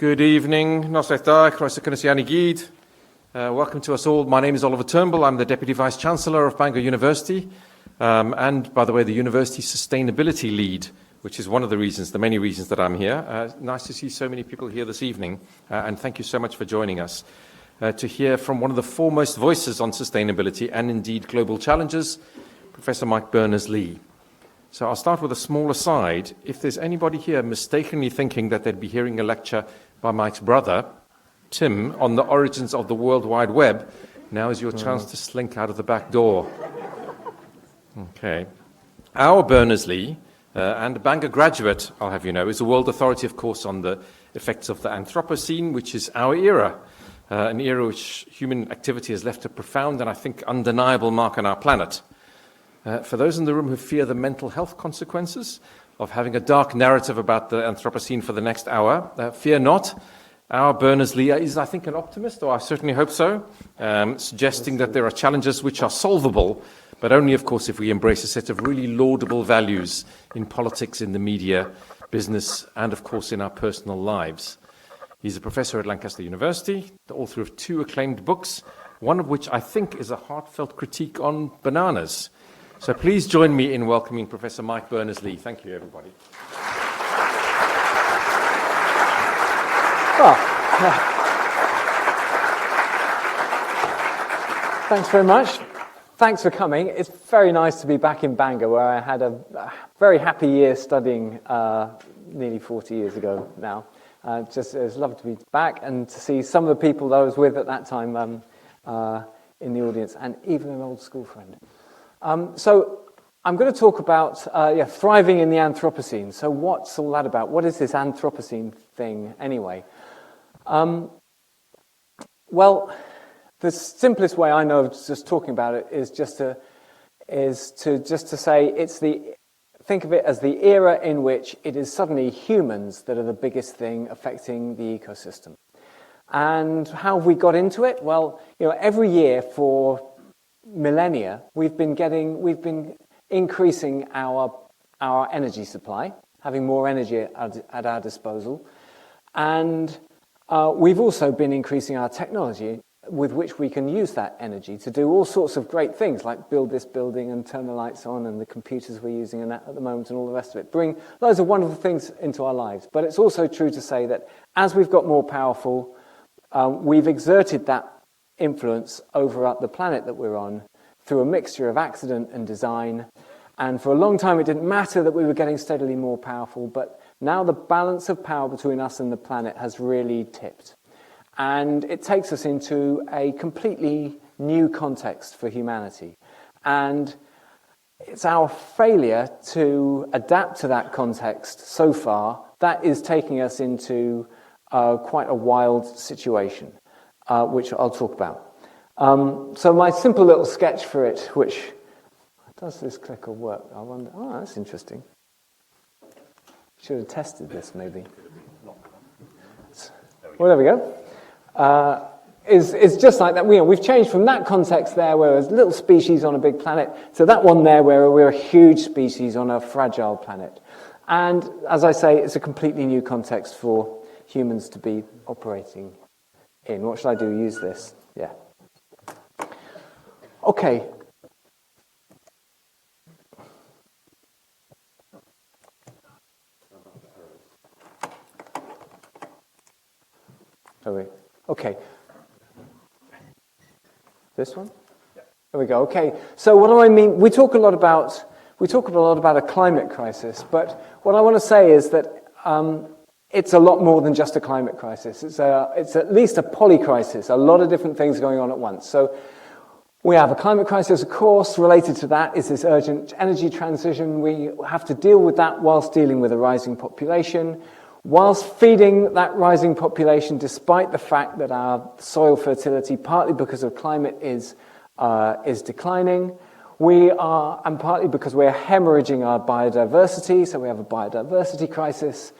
Good evening. Noswaith da, croeso cynnes I gyd. Welcome to us all. My name is Oliver Turnbull. I'm the Deputy Vice-Chancellor of Bangor University, and, by the way, the University Sustainability Lead, which is one of the many reasons that I'm here. Nice to see so many people here this evening, and thank you so much for joining us to hear from one of the foremost voices on sustainability and, indeed, global challenges, Professor Mike Berners-Lee. So I'll start with a small aside. If there's anybody here mistakenly thinking that they'd be hearing a lecture by Mike's brother, Tim, on the origins of the World Wide Web, now is your chance to slink out of the back door. Okay. Our Berners-Lee, and a Bangor graduate, I'll have you know, is a world authority, of course, on the effects of the Anthropocene, which is our era, an era which human activity has left a profound and, I think, undeniable mark on our planet. For those in the room who fear the mental health consequences of having a dark narrative about the Anthropocene for the next hour, fear not. Our Berners-Lee is, I think, an optimist, or I certainly hope so, suggesting that there are challenges which are solvable, but only, of course, if we embrace a set of really laudable values in politics, in the media, business, and, of course, in our personal lives. He's a professor at Lancaster University, the author of 2 acclaimed books, one of which I think is a heartfelt critique on bananas. So please join me in welcoming Professor Mike Berners-Lee. Thank you, everybody. Thanks very much. Thanks for coming. It's very nice to be back in Bangor, where I had a very happy year studying nearly 40 years ago now. It's lovely to be back and to see some of the people that I was with at that time in the audience, and even an old school friend. So I'm going to talk about thriving in the Anthropocene. So what's all that about? What is this Anthropocene thing anyway? Well, the simplest way I know of just talking about it is just to say think of it as the era in which it is suddenly humans that are the biggest thing affecting the ecosystem. And how have we got into it? Well, every year for millennia, we've been increasing our energy supply, having more energy at our disposal, and we've also been increasing our technology with which we can use that energy to do all sorts of great things, like build this building and turn the lights on and the computers we're using at the moment and all the rest of it. Bring loads of wonderful things into our lives. But it's also true to say that as we've got more powerful, we've exerted that influence over the planet that we're on through a mixture of accident and design. And for a long time, it didn't matter that we were getting steadily more powerful, but now the balance of power between us and the planet has really tipped. And it takes us into a completely new context for humanity. And it's our failure to adapt to that context so far that is taking us into quite a wild situation, which I'll talk about. So my simple little sketch for it, which, does this clicker work? I wonder. Oh, that's interesting. Should have tested this, maybe. Well, there we go. Is just like that. We've changed from that context there, where there's a little species on a big planet, to that one there, where we're a huge species on a fragile planet. And as I say, it's a completely new context for humans to be operating in. What should I do? Use this? Yeah. Okay. Okay. This one? Yeah. There we go. Okay. So what do I mean? We talk a lot about a climate crisis, but what I want to say is that it's a lot more than just a climate crisis. It's at least a polycrisis. A lot of different things going on at once. So we have a climate crisis, of course. Related to that is this urgent energy transition. We have to deal with that whilst dealing with a rising population, whilst feeding that rising population, despite the fact that our soil fertility, partly because of climate, is declining. And partly because we're hemorrhaging our biodiversity, so we have a biodiversity crisis.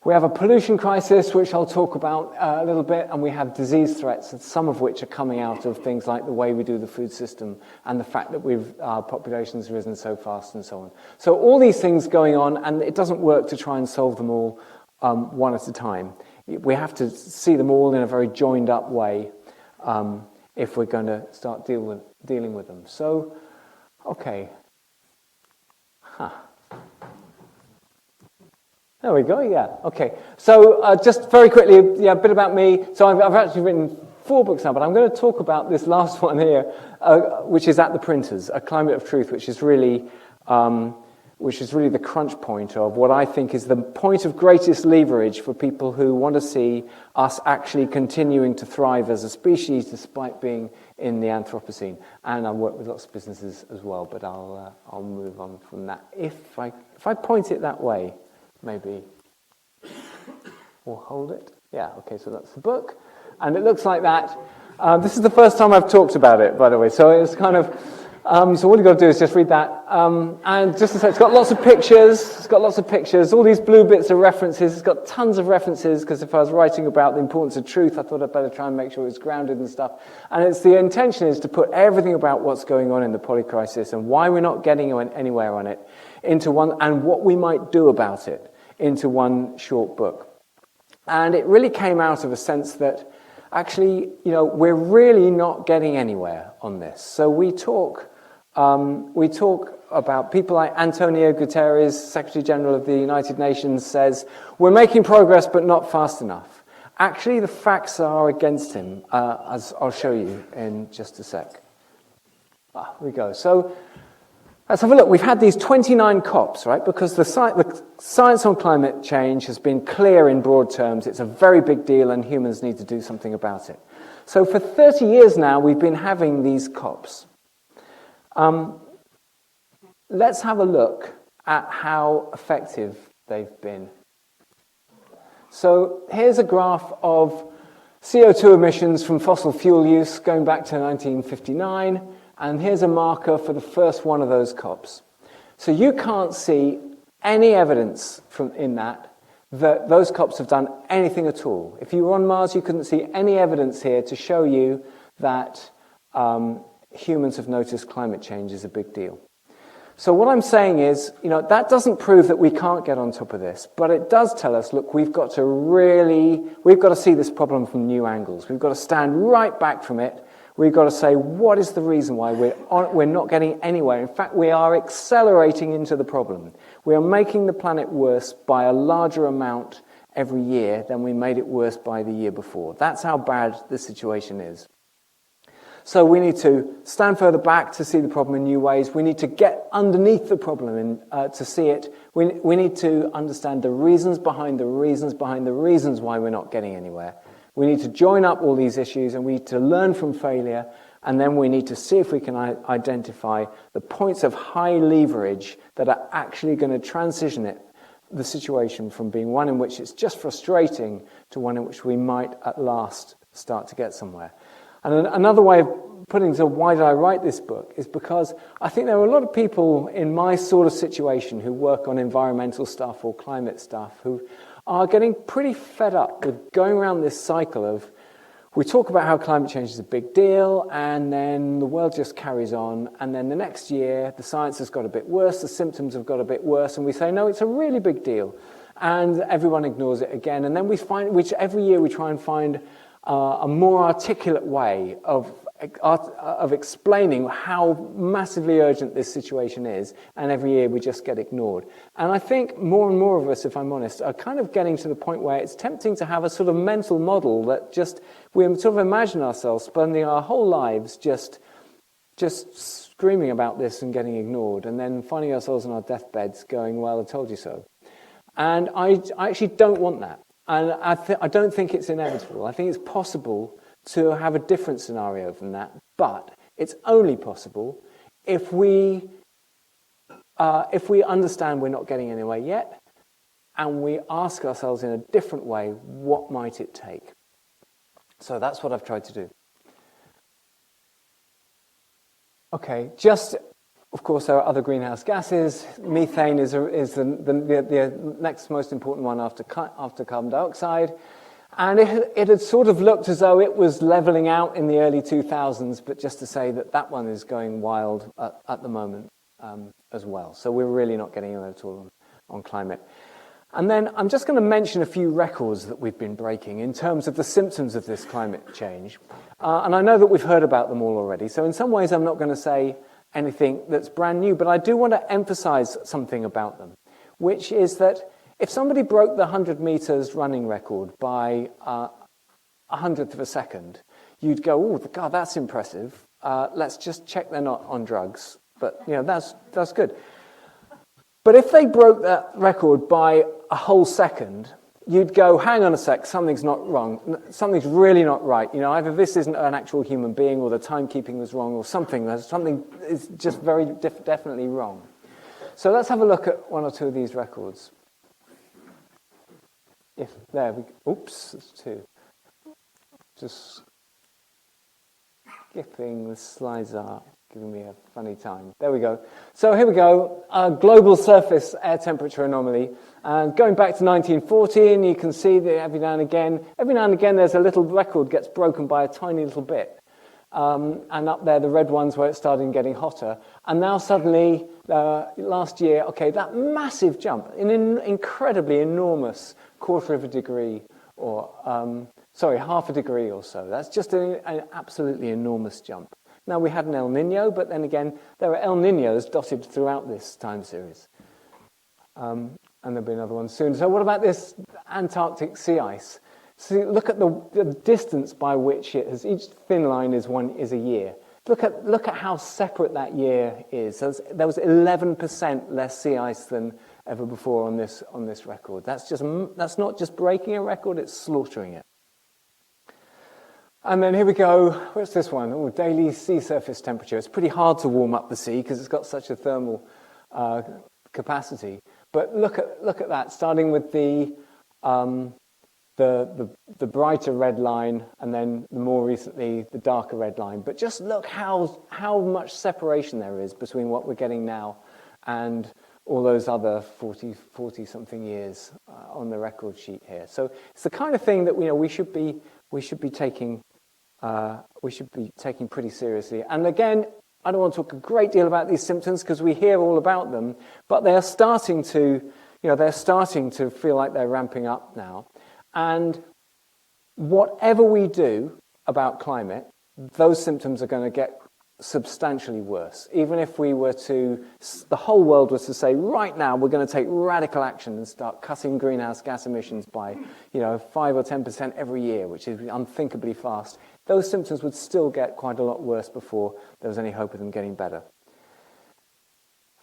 We have a pollution crisis, which I'll talk about a little bit, and we have disease threats, some of which are coming out of things like the way we do the food system and the fact that our population's risen so fast and so on. So all these things going on, and it doesn't work to try and solve them all one at a time. we have to see them all in a very joined up way if we're going to start dealing with them. So, okay. There we go, yeah, okay. So just very quickly, yeah, a bit about me. So I've actually written 4 books now, but I'm going to talk about this last one here, which is At the Printers, A Climate of Truth, which is really the crunch point of what I think is the point of greatest leverage for people who want to see us actually continuing to thrive as a species despite being in the Anthropocene. And I work with lots of businesses as well, but I'll move on from that. If I point it that way, maybe we'll hold it. Yeah, okay, so that's the book. And it looks like that. This is the first time I've talked about it, by the way, so it's kind of... so what you've got to do is just read that. And just to say, it's got lots of pictures. All these blue bits are references. It's got tons of references, because if I was writing about the importance of truth, I thought I'd better try and make sure it was grounded and stuff. And the intention is to put everything about what's going on in the polycrisis and why we're not getting anywhere on it into one, and what we might do about it into one short book. And it really came out of a sense that actually, we're really not getting anywhere on this. So we talk about people like Antonio Guterres, Secretary General of the United Nations, says, we're making progress but not fast enough. Actually, the facts are against him, as I'll show you in just a sec. Here we go. So let's have a look. We've had these 29 COPs, right? Because the science on climate change has been clear in broad terms. It's a very big deal and humans need to do something about it. So for 30 years now, we've been having these COPs. Let's have a look at how effective they've been. So here's a graph of CO2 emissions from fossil fuel use going back to 1959. And here's a marker for the first one of those COPs. So you can't see any evidence in that those COPs have done anything at all. If you were on Mars, you couldn't see any evidence here to show you that humans have noticed climate change is a big deal. So what I'm saying is, that doesn't prove that we can't get on top of this, but it does tell us, look, we've got to see this problem from new angles. We've got to stand right back from it. We've got to say, what is the reason why we're not getting anywhere? In fact, we are accelerating into the problem. We are making the planet worse by a larger amount every year than we made it worse by the year before. That's how bad the situation is. So we need to stand further back to see the problem in new ways. We need to get underneath the problem to see it. We need to understand the reasons behind the reasons behind the reasons why we're not getting anywhere. We need to join up all these issues, and we need to learn from failure, and then we need to see if we can identify the points of high leverage that are actually going to transition the situation from being one in which it's just frustrating to one in which we might at last start to get somewhere. And another way of putting it, so why did I write this book, is because I think there are a lot of people in my sort of situation who work on environmental stuff or climate stuff who are getting pretty fed up with going around this cycle of, we talk about how climate change is a big deal, and then the world just carries on, and then the next year the science has got a bit worse, the symptoms have got a bit worse, and we say, no, it's a really big deal. And everyone ignores it again, and then every year we try and find a more articulate way of explaining how massively urgent this situation is, and every year we just get ignored. And I think more and more of us, if I'm honest, are kind of getting to the point where it's tempting to have a sort of mental model that we sort of imagine ourselves spending our whole lives just screaming about this and getting ignored, and then finding ourselves on our deathbeds going, well, I told you so. And I actually don't want that. And I don't think it's inevitable. I think it's possible to have a different scenario than that, but it's only possible if we understand we're not getting anywhere yet, and we ask ourselves in a different way, what might it take? So that's what I've tried to do. Okay, of course, there are other greenhouse gases. Methane is the next most important one after carbon dioxide. And it had sort of looked as though it was leveling out in the early 2000s, but just to say that one is going wild at the moment as well. So we're really not getting anywhere at all on climate. And then I'm just going to mention a few records that we've been breaking in terms of the symptoms of this climate change. And I know that we've heard about them all already, so in some ways I'm not going to say anything that's brand new, but I do want to emphasize something about them, which is that if somebody broke the 100 meters running record by a hundredth of a second, you'd go, oh, God, that's impressive. Let's just check they're not on drugs. But, that's good. But if they broke that record by a whole second, you'd go, hang on a sec, something's not wrong. Something's really not right. Either this isn't an actual human being or the timekeeping was wrong or something. Something is just very definitely wrong. So let's have a look at one or two of these records. Oops, it's two. Just skipping the slides are giving me a funny time. There we go. So here we go, global surface air temperature anomaly. And going back to 1914, you can see that every now and again there's a little record gets broken by a tiny little bit. And up there, the red ones where it started getting hotter. And now suddenly, last year, that massive jump, an incredibly enormous quarter of a degree, or half a degree or so. That's just an absolutely enormous jump. Now, we had an El Nino, but then again, there are El Ninos dotted throughout this time series. And there'll be another one soon. So what about this Antarctic sea ice? So look at the distance by which it has, each thin line is a year. Look at how separate that year is. So there was 11% less sea ice than ever before on this record. That's not just breaking a record, it's slaughtering it. And then here we go. What's this one? Oh, daily sea surface temperature. It's pretty hard to warm up the sea because it's got such a thermal capacity. But look at that, starting with the brighter red line, and then more recently the darker red line. But just look how much separation there is between what we're getting now and all those other 40-something years on the record sheet here. So it's the kind of thing that we should be taking pretty seriously. And again, I don't want to talk a great deal about these symptoms because we hear all about them, but they're starting to feel like they're ramping up now. And whatever we do about climate, those symptoms are going to get substantially worse. Even if the whole world was to say, right now we're going to take radical action and start cutting greenhouse gas emissions by 5 or 10% every year, which is unthinkably fast, those symptoms would still get quite a lot worse before there was any hope of them getting better.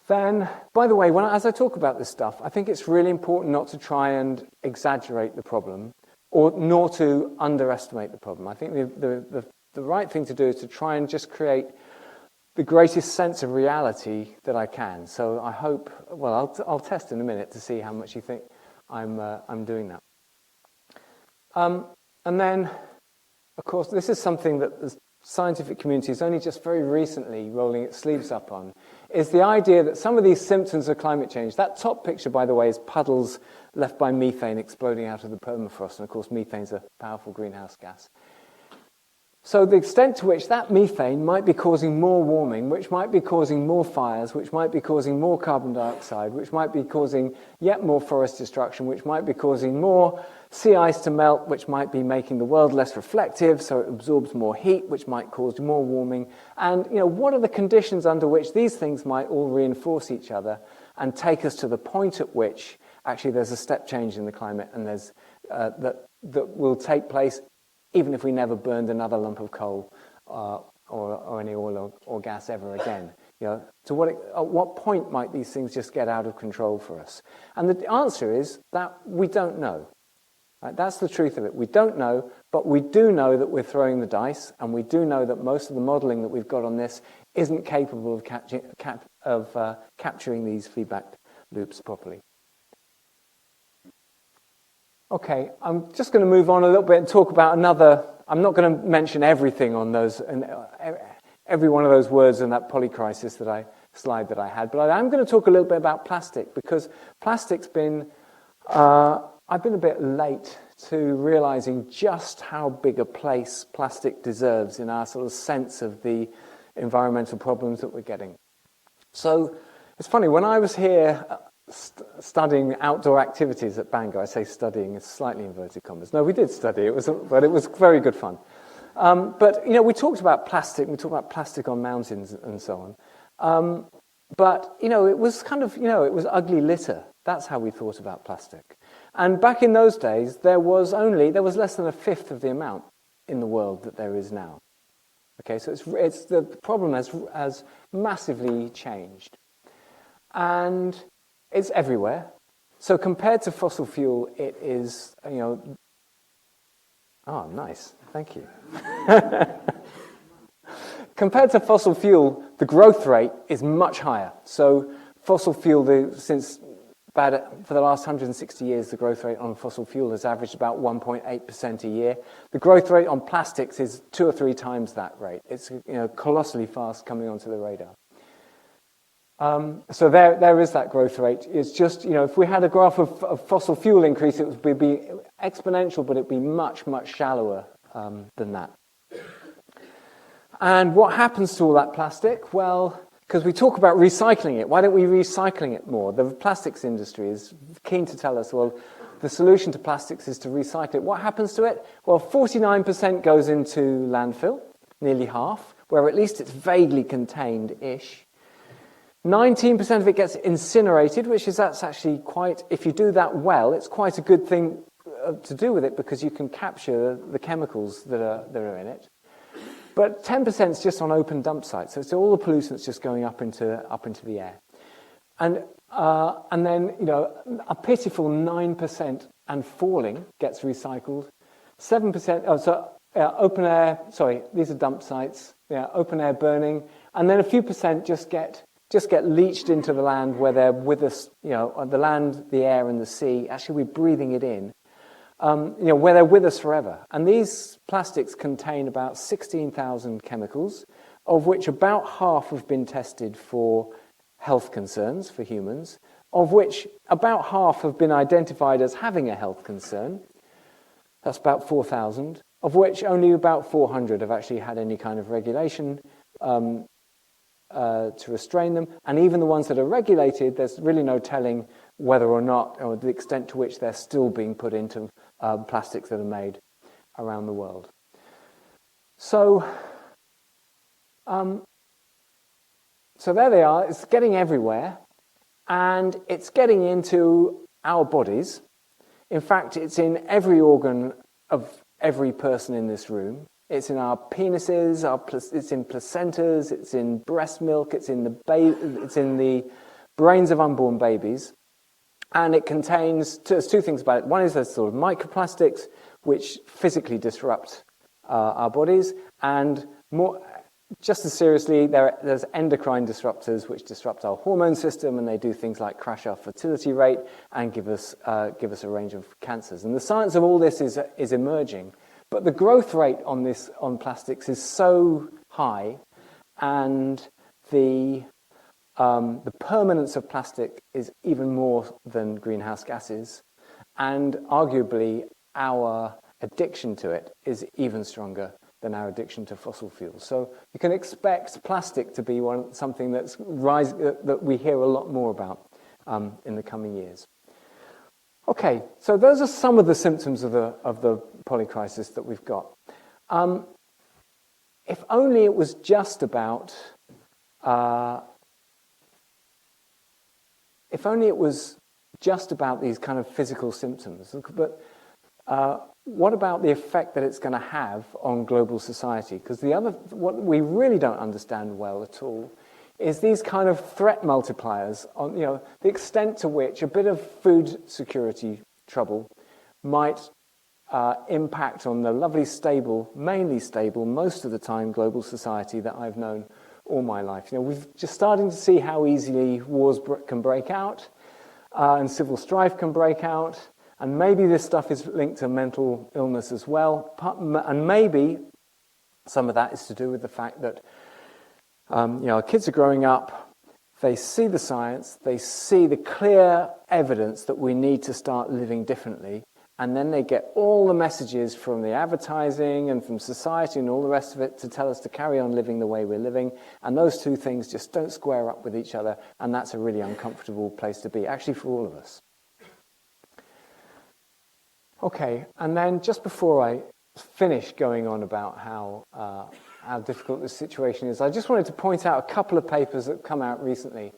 Then, by the way, as I talk about this stuff, I think it's really important not to try and exaggerate the problem, nor to underestimate the problem. I think the right thing to do is to try and just create the greatest sense of reality that I can. So I hope, I'll test in a minute to see how much you think I'm doing that. And then, of course, this is something that the scientific community is only just very recently rolling its sleeves up on, is the idea that some of these symptoms of climate change, that top picture, by the way, is puddles left by methane exploding out of the permafrost, and of course methane's a powerful greenhouse gas. So the extent to which that methane might be causing more warming, which might be causing more fires, which might be causing more carbon dioxide, which might be causing yet more forest destruction, which might be causing more sea ice to melt, which might be making the world less reflective, so it absorbs more heat, which might cause more warming. And what are the conditions under which these things might all reinforce each other and take us to the point at which actually there's a step change in the climate, and there's that will take place even if we never burned another lump of coal or any oil or gas ever again. At what point might these things just get out of control for us? And the answer is that we don't know. Right? That's the truth of it. We don't know, but we do know that we're throwing the dice, and we do know that most of the modelling that we've got on this isn't capable of capturing these feedback loops properly. Okay, I'm just going to move on a little bit and talk about another. I'm not going to mention everything on those, and every one of those words in that polycrisis slide that I had, but I'm going to talk a little bit about plastic, because plastic's been. I've been a bit late to realizing just how big a place plastic deserves in our sort of sense of the environmental problems that we're getting. So it's funny, when I was here studying outdoor activities at Bangor. I say studying, it's slightly inverted commas. No, we did study, but it was very good fun. But, we talked about plastic, we talked about plastic on mountains and so on. But, it was kind of, it was ugly litter. That's how we thought about plastic. And back in those days, there was less than a fifth of the amount in the world that there is now. Okay, so it's the problem has massively changed. And it's everywhere. So compared to fossil fuel, it is, oh, nice. Thank you. Compared to fossil fuel, the growth rate is much higher. So fossil fuel, for the last 160 years, the growth rate on fossil fuel has averaged about 1.8% a year. The growth rate on plastics is 2 or 3 times that rate. It's colossally fast coming onto the radar. So there is that growth rate. It's just, if we had a graph of fossil fuel increase, it would be exponential, but it would be much, much shallower than that. And what happens to all that plastic? Well, because we talk about recycling it. Why don't we recycling it more? The plastics industry is keen to tell us, well, the solution to plastics is to recycle it. What happens to it? Well, 49% goes into landfill, nearly half, where at least it's vaguely contained-ish. 19% of it gets incinerated, that's actually quite, if you do that well, it's quite a good thing to do with it because you can capture the chemicals that are in it. But 10% is just on open dump sites, so it's all the pollutants just going up into the air. And then, a pitiful 9% and falling gets recycled. 7%, open air, these are dump sites, open air burning, and then a few percent just get leached into the land where they're with us, the land, the air, and the sea. Actually, we're breathing it in. Where they're with us forever. And these plastics contain about 16,000 chemicals, of which about half have been tested for health concerns for humans, of which about half have been identified as having a health concern. That's about 4,000, of which only about 400 have actually had any kind of regulation to restrain them. And even the ones that are regulated, there's really no telling whether or not, or the extent to which they're still being put into plastics that are made around the world. So there they are. It's getting everywhere, and it's getting into our bodies. In fact, it's in every organ of every person in this room. It's in our penises, it's in placentas, it's in breast milk, it's in the brains of unborn babies. And it contains, there's 2 things about it. One is there's sort of microplastics, which physically disrupt our bodies. And more, just as seriously, there's endocrine disruptors, which disrupt our hormone system, and they do things like crash our fertility rate and give us a range of cancers. And the science of all this is emerging. But the growth rate on plastics is so high, and the permanence of plastic is even more than greenhouse gases, and arguably our addiction to it is even stronger than our addiction to fossil fuels. So you can expect plastic to be something that we hear a lot more about in the coming years. Okay, so those are some of the symptoms of the polycrisis that we've got. If only it was just about these kind of physical symptoms. But what about the effect that it's going to have on global society? Because what we really don't understand well at all is these kind of threat multipliers on, the extent to which a bit of food security trouble might impact on the lovely, stable, mainly stable, most of the time global society that I've known all my life. We've just starting to see how easily wars can break out, and civil strife can break out, and maybe this stuff is linked to mental illness as well, and maybe some of that is to do with the fact that our kids are growing up, they see the science, they see the clear evidence that we need to start living differently, and then they get all the messages from the advertising and from society and all the rest of it to tell us to carry on living the way we're living, and those two things just don't square up with each other, and that's a really uncomfortable place to be, actually for all of us. Okay, and then just before I finish going on about how difficult this situation is, I just wanted to point out a couple of papers that have come out recently.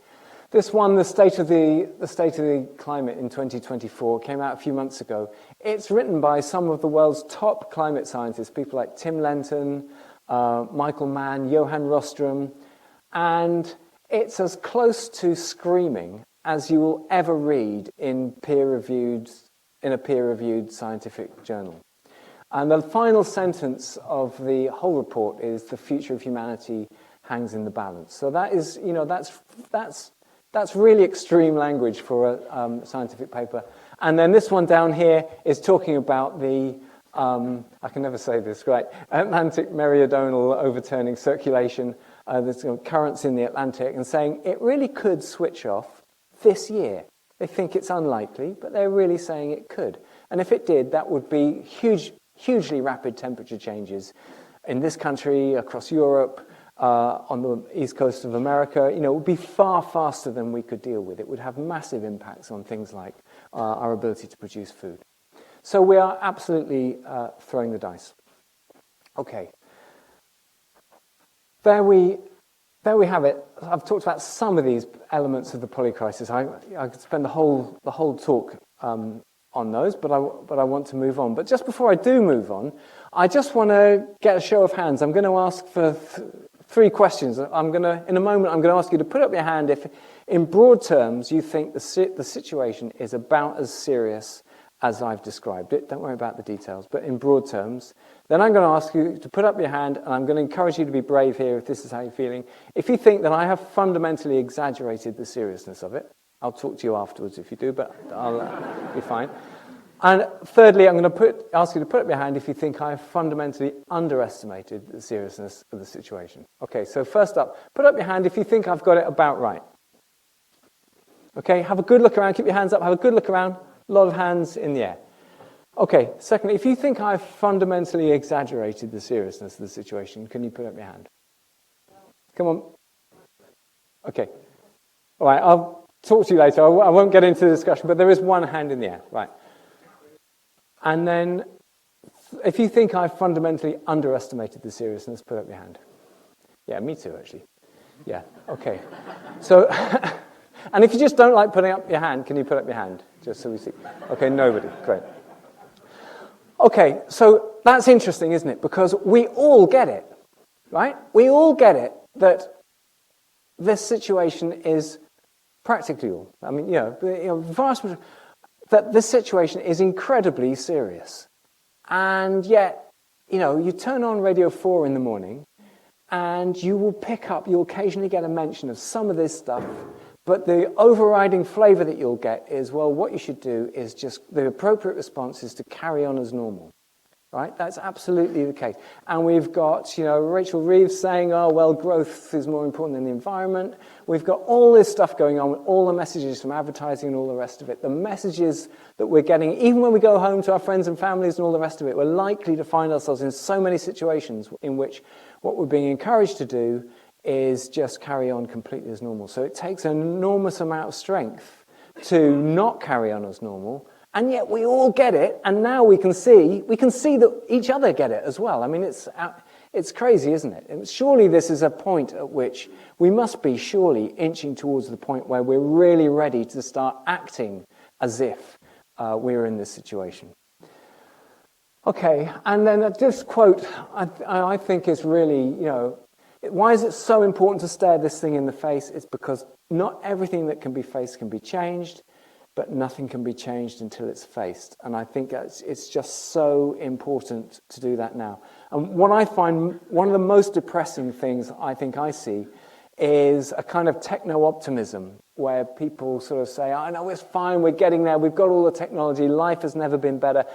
This one, the state of the climate in 2024, came out a few months ago. It's written by some of the world's top climate scientists, people like Tim Lenton, Michael Mann, Johan Rostrom, and it's as close to screaming as you will ever read in a peer-reviewed scientific journal. And the final sentence of the whole report is the future of humanity hangs in the balance. So that is, that's really extreme language for a scientific paper. And then this one down here is talking about the, I can never say this right, Atlantic meridional overturning circulation, there's currents in the Atlantic, and saying it really could switch off this year. They think it's unlikely, but they're really saying it could. And if it did, that would be hugely rapid temperature changes in this country, across Europe, on the east coast of America. It would be far faster than we could deal with. It would have massive impacts on things like our ability to produce food. So we are absolutely throwing the dice. Okay. There we have it. I've talked about some of these elements of the polycrisis. I could spend the whole talk on those, but I want to move on. But just before I do move on, I just want to get a show of hands. I'm going to ask for three questions. In a moment, I'm going to ask you to put up your hand if, in broad terms, you think the situation is about as serious as I've described it. Don't worry about the details, but in broad terms. Then I'm going to ask you to put up your hand, and I'm going to encourage you to be brave here if this is how you're feeling. If you think that I have fundamentally exaggerated the seriousness of it, I'll talk to you afterwards if you do, but I'll be fine. And thirdly, I'm going to ask you to put up your hand if you think I have fundamentally underestimated the seriousness of the situation. Okay, so first up, put up your hand if you think I've got it about right. Okay, have a good look around. Keep your hands up. Have a good look around. A lot of hands in the air. Okay, secondly, if you think I've fundamentally exaggerated the seriousness of the situation, can you put up your hand? Come on. Okay. All right, I'll talk to you later. I won't get into the discussion, but there is one hand in the air. Right. And then, if you think I've fundamentally underestimated the seriousness, put up your hand. Yeah, me too, actually. Yeah, okay. So, and if you just don't like putting up your hand, can you put up your hand? Just so we see. Okay, nobody. Great. Okay, so that's interesting, isn't it? Because we all get it, right? We all get it that this situation is practically all. I mean, vast majority, that this situation is incredibly serious. And yet, you turn on Radio 4 in the morning and you'll occasionally get a mention of some of this stuff, but the overriding flavor that you'll get is, well, what you should do is just, the appropriate response is to carry on as normal. Right? That's absolutely the case. And we've got, Rachel Reeves saying, oh, well, growth is more important than the environment. We've got all this stuff going on with all the messages from advertising and all the rest of it. The messages that we're getting, even when we go home to our friends and families and all the rest of it, we're likely to find ourselves in so many situations in which what we're being encouraged to do is just carry on completely as normal. So it takes an enormous amount of strength to not carry on as normal. And yet we all get it, and now we can see that each other get it as well. I mean, it's crazy, isn't it? And surely this is a point at which we must be surely inching towards the point where we're really ready to start acting as if we're in this situation. Okay, and then this quote I think is really, why is it so important to stare this thing in the face? It's because not everything that can be faced can be changed, but nothing can be changed until it's faced. And I think it's just so important to do that now. And what I find, one of the most depressing things I think I see is a kind of techno-optimism where people sort of say, oh, no, it's fine, we're getting there, we've got all the technology, life has never been better.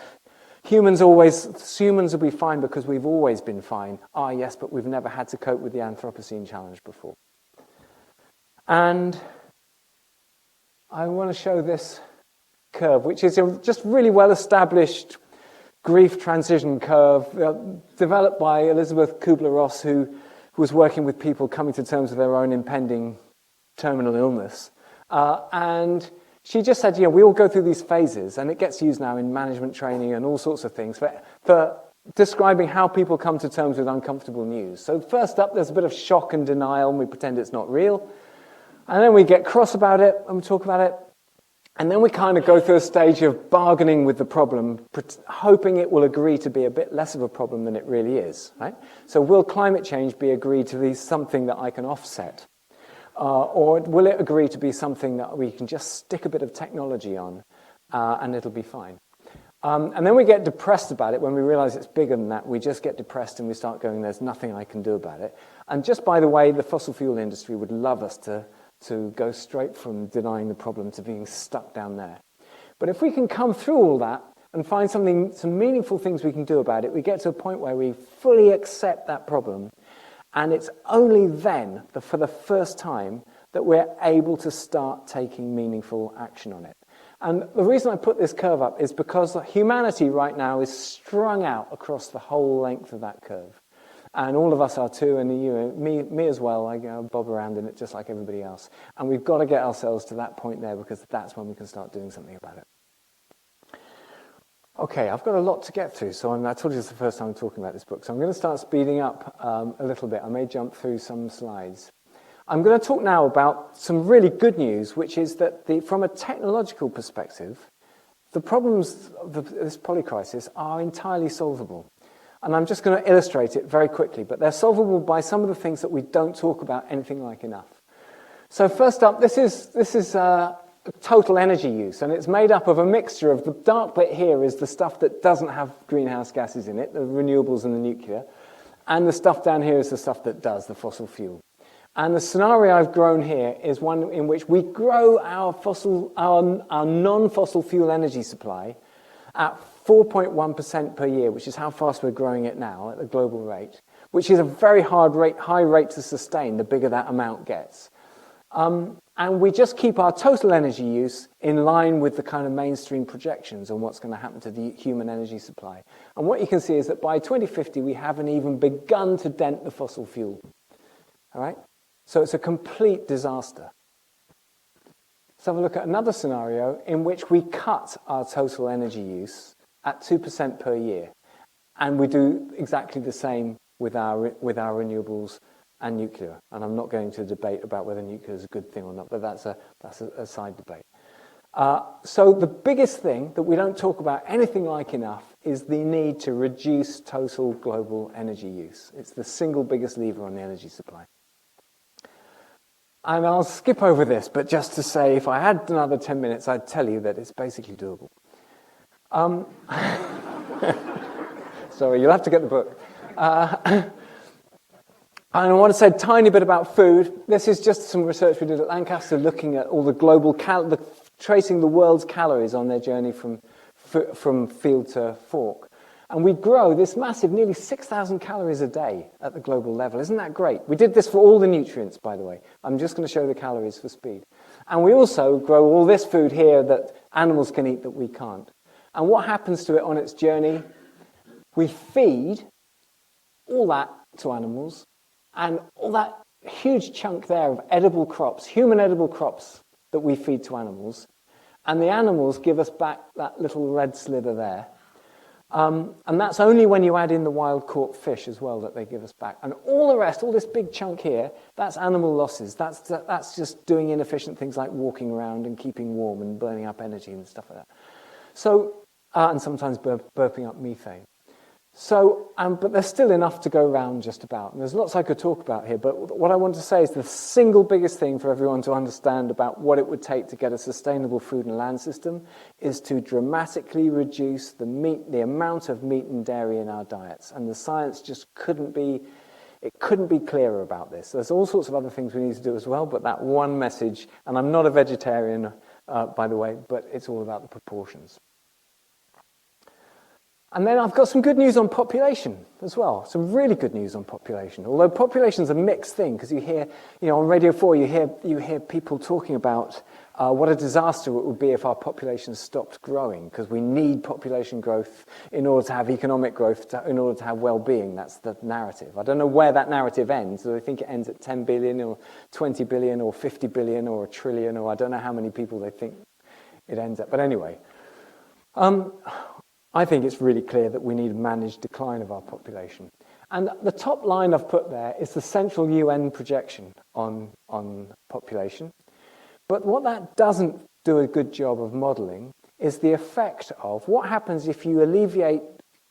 Humans will be fine because we've always been fine. Ah, yes, but we've never had to cope with the Anthropocene challenge before. And I want to show this curve, which is a just really well-established grief transition curve developed by Elizabeth Kubler-Ross, who was working with people coming to terms with their own impending terminal illness. And she just said, we all go through these phases, and it gets used now in management training and all sorts of things for describing how people come to terms with uncomfortable news. So first up, there's a bit of shock and denial, and we pretend it's not real. And then we get cross about it, and we talk about it. And then we kind of go through a stage of bargaining with the problem, hoping it will agree to be a bit less of a problem than it really is, right? So will climate change be agreed to be something that I can offset? Or will it agree to be something that we can just stick a bit of technology on, and it'll be fine? And then we get depressed about it when we realize it's bigger than that. We just get depressed and we start going, there's nothing I can do about it. And just by the way, the fossil fuel industry would love us to go straight from denying the problem to being stuck down there. But if we can come through all that and find some meaningful things we can do about it, we get to a point where we fully accept that problem. And it's only then, for the first time, that we're able to start taking meaningful action on it. And the reason I put this curve up is because humanity right now is strung out across the whole length of that curve. And all of us are too, and me as well. I bob around in it just like everybody else. And we've got to get ourselves to that point there, because that's when we can start doing something about it. Okay, I've got a lot to get through, so I told you it's the first time I'm talking about this book. So I'm going to start speeding up a little bit. I may jump through some slides. I'm going to talk now about some really good news, which is that from a technological perspective, the problems of this polycrisis are entirely solvable. And I'm just going to illustrate it very quickly, but they're solvable by some of the things that we don't talk about anything like enough. So first up, this is total energy use, and it's made up of a mixture of the dark bit here is the stuff that doesn't have greenhouse gases in it, the renewables and the nuclear, and the stuff down here is the stuff that does, the fossil fuel. And the scenario I've grown here is one in which we grow our non-fossil fuel energy supply at 4.1% per year, which is how fast we're growing it now at the global rate, which is a very high rate to sustain the bigger that amount gets. And we just keep our total energy use in line with the kind of mainstream projections on what's going to happen to the human energy supply. And what you can see is that by 2050, we haven't even begun to dent the fossil fuel. All right? So it's a complete disaster. Let's have a look at another scenario in which we cut our total energy use at 2% per year. And we do exactly the same with our renewables and nuclear. And I'm not going to debate about whether nuclear is a good thing or not, but that's a side debate. So the biggest thing that we don't talk about anything like enough is the need to reduce total global energy use. It's the single biggest lever on the energy supply. And I'll skip over this, but just to say, if I had another 10 minutes, I'd tell you that it's basically doable. Sorry, you'll have to get the book. I want to say a tiny bit about food. This is just some research we did at Lancaster looking at all the global, tracing the world's calories on their journey from field to fork. And we grow this massive, nearly 6,000 calories a day at the global level. Isn't that great? We did this for all the nutrients, by the way. I'm just going to show the calories for speed. And we also grow all this food here that animals can eat that we can't. And what happens to it on its journey? We feed all that to animals, and all that huge chunk there of edible crops, human edible crops that we feed to animals, and the animals give us back that little red sliver there. And that's only when you add in the wild-caught fish as well that they give us back. And all the rest, all this big chunk here, that's animal losses. That's just doing inefficient things like walking around and keeping warm and burning up energy and stuff like that. So, and sometimes burping up methane. So, but there's still enough to go around just about. And there's lots I could talk about here, but what I want to say is the single biggest thing for everyone to understand about what it would take to get a sustainable food and land system is to dramatically reduce the amount of meat and dairy in our diets. And the science just couldn't be clearer about this. There's all sorts of other things we need to do as well, but that one message, and I'm not a vegetarian, by the way, but it's all about the proportions. And then I've got some good news on population as well. Some really good news on population. Although population's a mixed thing, because you hear, on Radio 4, you hear people talking about what a disaster it would be if our population stopped growing, because we need population growth in order to have economic growth, in order to have well-being. That's the narrative. I don't know where that narrative ends. Do they think it ends at 10 billion or 20 billion or 50 billion or a trillion, or I don't know how many people they think it ends at. But anyway, I think it's really clear that we need a managed decline of our population. And the top line I've put there is the central UN projection on population. But what that doesn't do a good job of modelling is the effect of what happens if you alleviate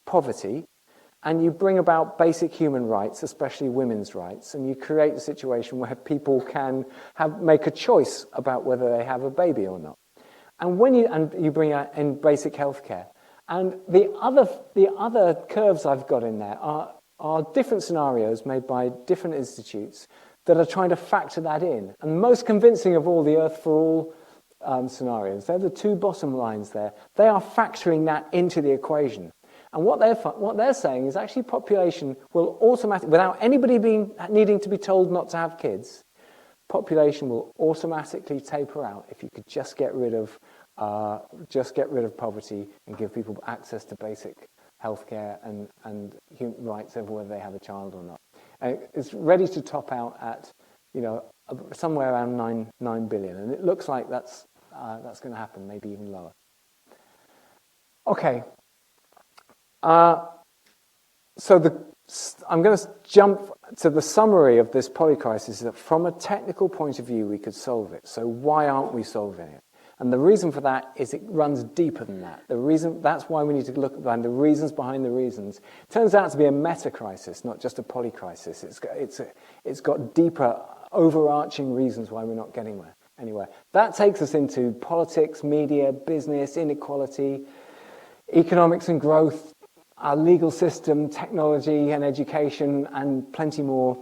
poverty and you bring about basic human rights, especially women's rights, and you create a situation where people can make a choice about whether they have a baby or not. And when you bring in basic healthcare. And the other curves I've got in there are different scenarios made by different institutes that are trying to factor that in. And most convincing of all, the Earth for All scenarios, they're the two bottom lines there. They are factoring that into the equation. And what they're saying is actually population will automatically, without anybody needing to be told not to have kids, population will automatically taper out if you could just get rid of poverty and give people access to basic healthcare and human rights over whether they have a child or not. It's ready to top out at, somewhere around 9 billion, and it looks like that's going to happen, maybe even lower. Okay. So I'm going to jump to the summary of this polycrisis. That from a technical point of view, we could solve it. So why aren't we solving it? And the reason for that is it runs deeper than that. That's why we need to look at the reasons behind the reasons. It turns out to be a meta-crisis, not just a polycrisis. It's got deeper, overarching reasons why we're not getting anywhere. That takes us into politics, media, business, inequality, economics and growth, our legal system, technology and education, and plenty more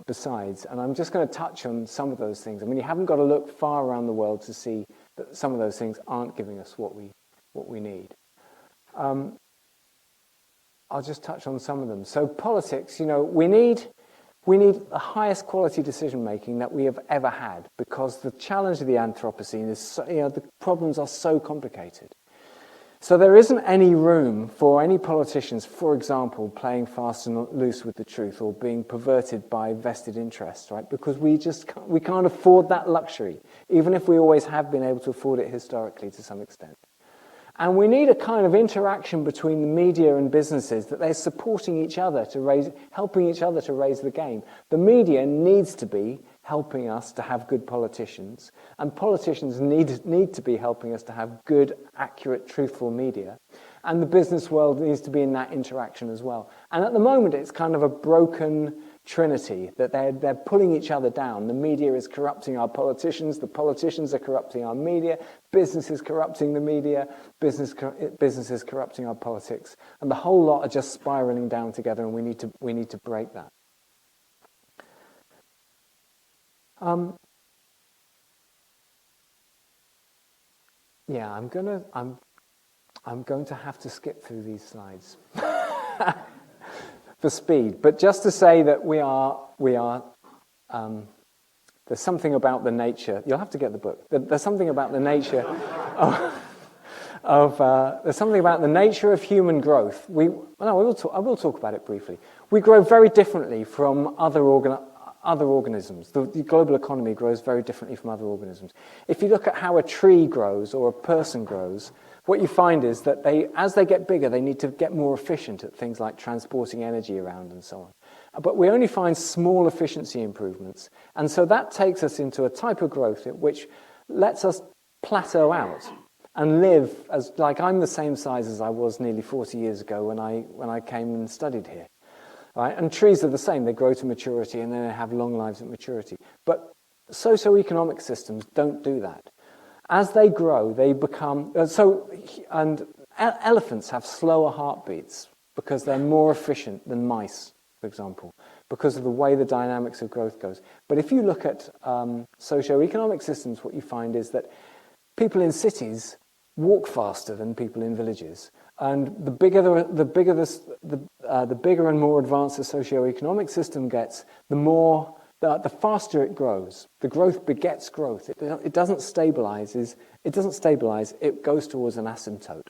besides. And I'm just going to touch on some of those things. I mean, you haven't got to look far around the world to see that some of those things aren't giving us what we need. I'll just touch on some of them. So politics, we need the highest quality decision making that we have ever had, because the challenge of the Anthropocene is, the problems are so complicated. So there isn't any room for any politicians, for example, playing fast and loose with the truth or being perverted by vested interests, right? Because we can't afford that luxury, even if we always have been able to afford it historically to some extent. And we need a kind of interaction between the media and businesses, that they're supporting each other helping each other to raise the game. The media needs to be helping us to have good politicians, and politicians need to be helping us to have good, accurate, truthful media, and the business world needs to be in that interaction as well. And at the moment, it's kind of a broken trinity, that they're pulling each other down. The media is corrupting our politicians, the politicians are corrupting our media, business is corrupting the media, business is corrupting our politics, and the whole lot are just spiraling down together, and we need to break that. I'm going to have to skip through these slides for speed. But just to say that we are. There's something about the nature. You'll have to get the book. There's something about the nature there's something about the nature of human growth. I will talk about it briefly. We grow very differently from other organisms. The global economy grows very differently from other organisms. If you look at how a tree grows or a person grows, what you find is that as they get bigger, they need to get more efficient at things like transporting energy around and so on. But we only find small efficiency improvements. And so that takes us into a type of growth which lets us plateau out and live as, like, I'm the same size as I was nearly 40 years ago when I came and studied here. Right? And trees are the same. They grow to maturity and then they have long lives at maturity. But socio-economic systems don't do that. As they grow, they become... and elephants have slower heartbeats because they're more efficient than mice, for example, because of the way the dynamics of growth goes. But if you look at socio-economic systems, what you find is that people in cities walk faster than people in villages. And the bigger and more advanced the socioeconomic system gets, the faster it grows. The growth begets growth. It doesn't stabilize. It goes towards an asymptote,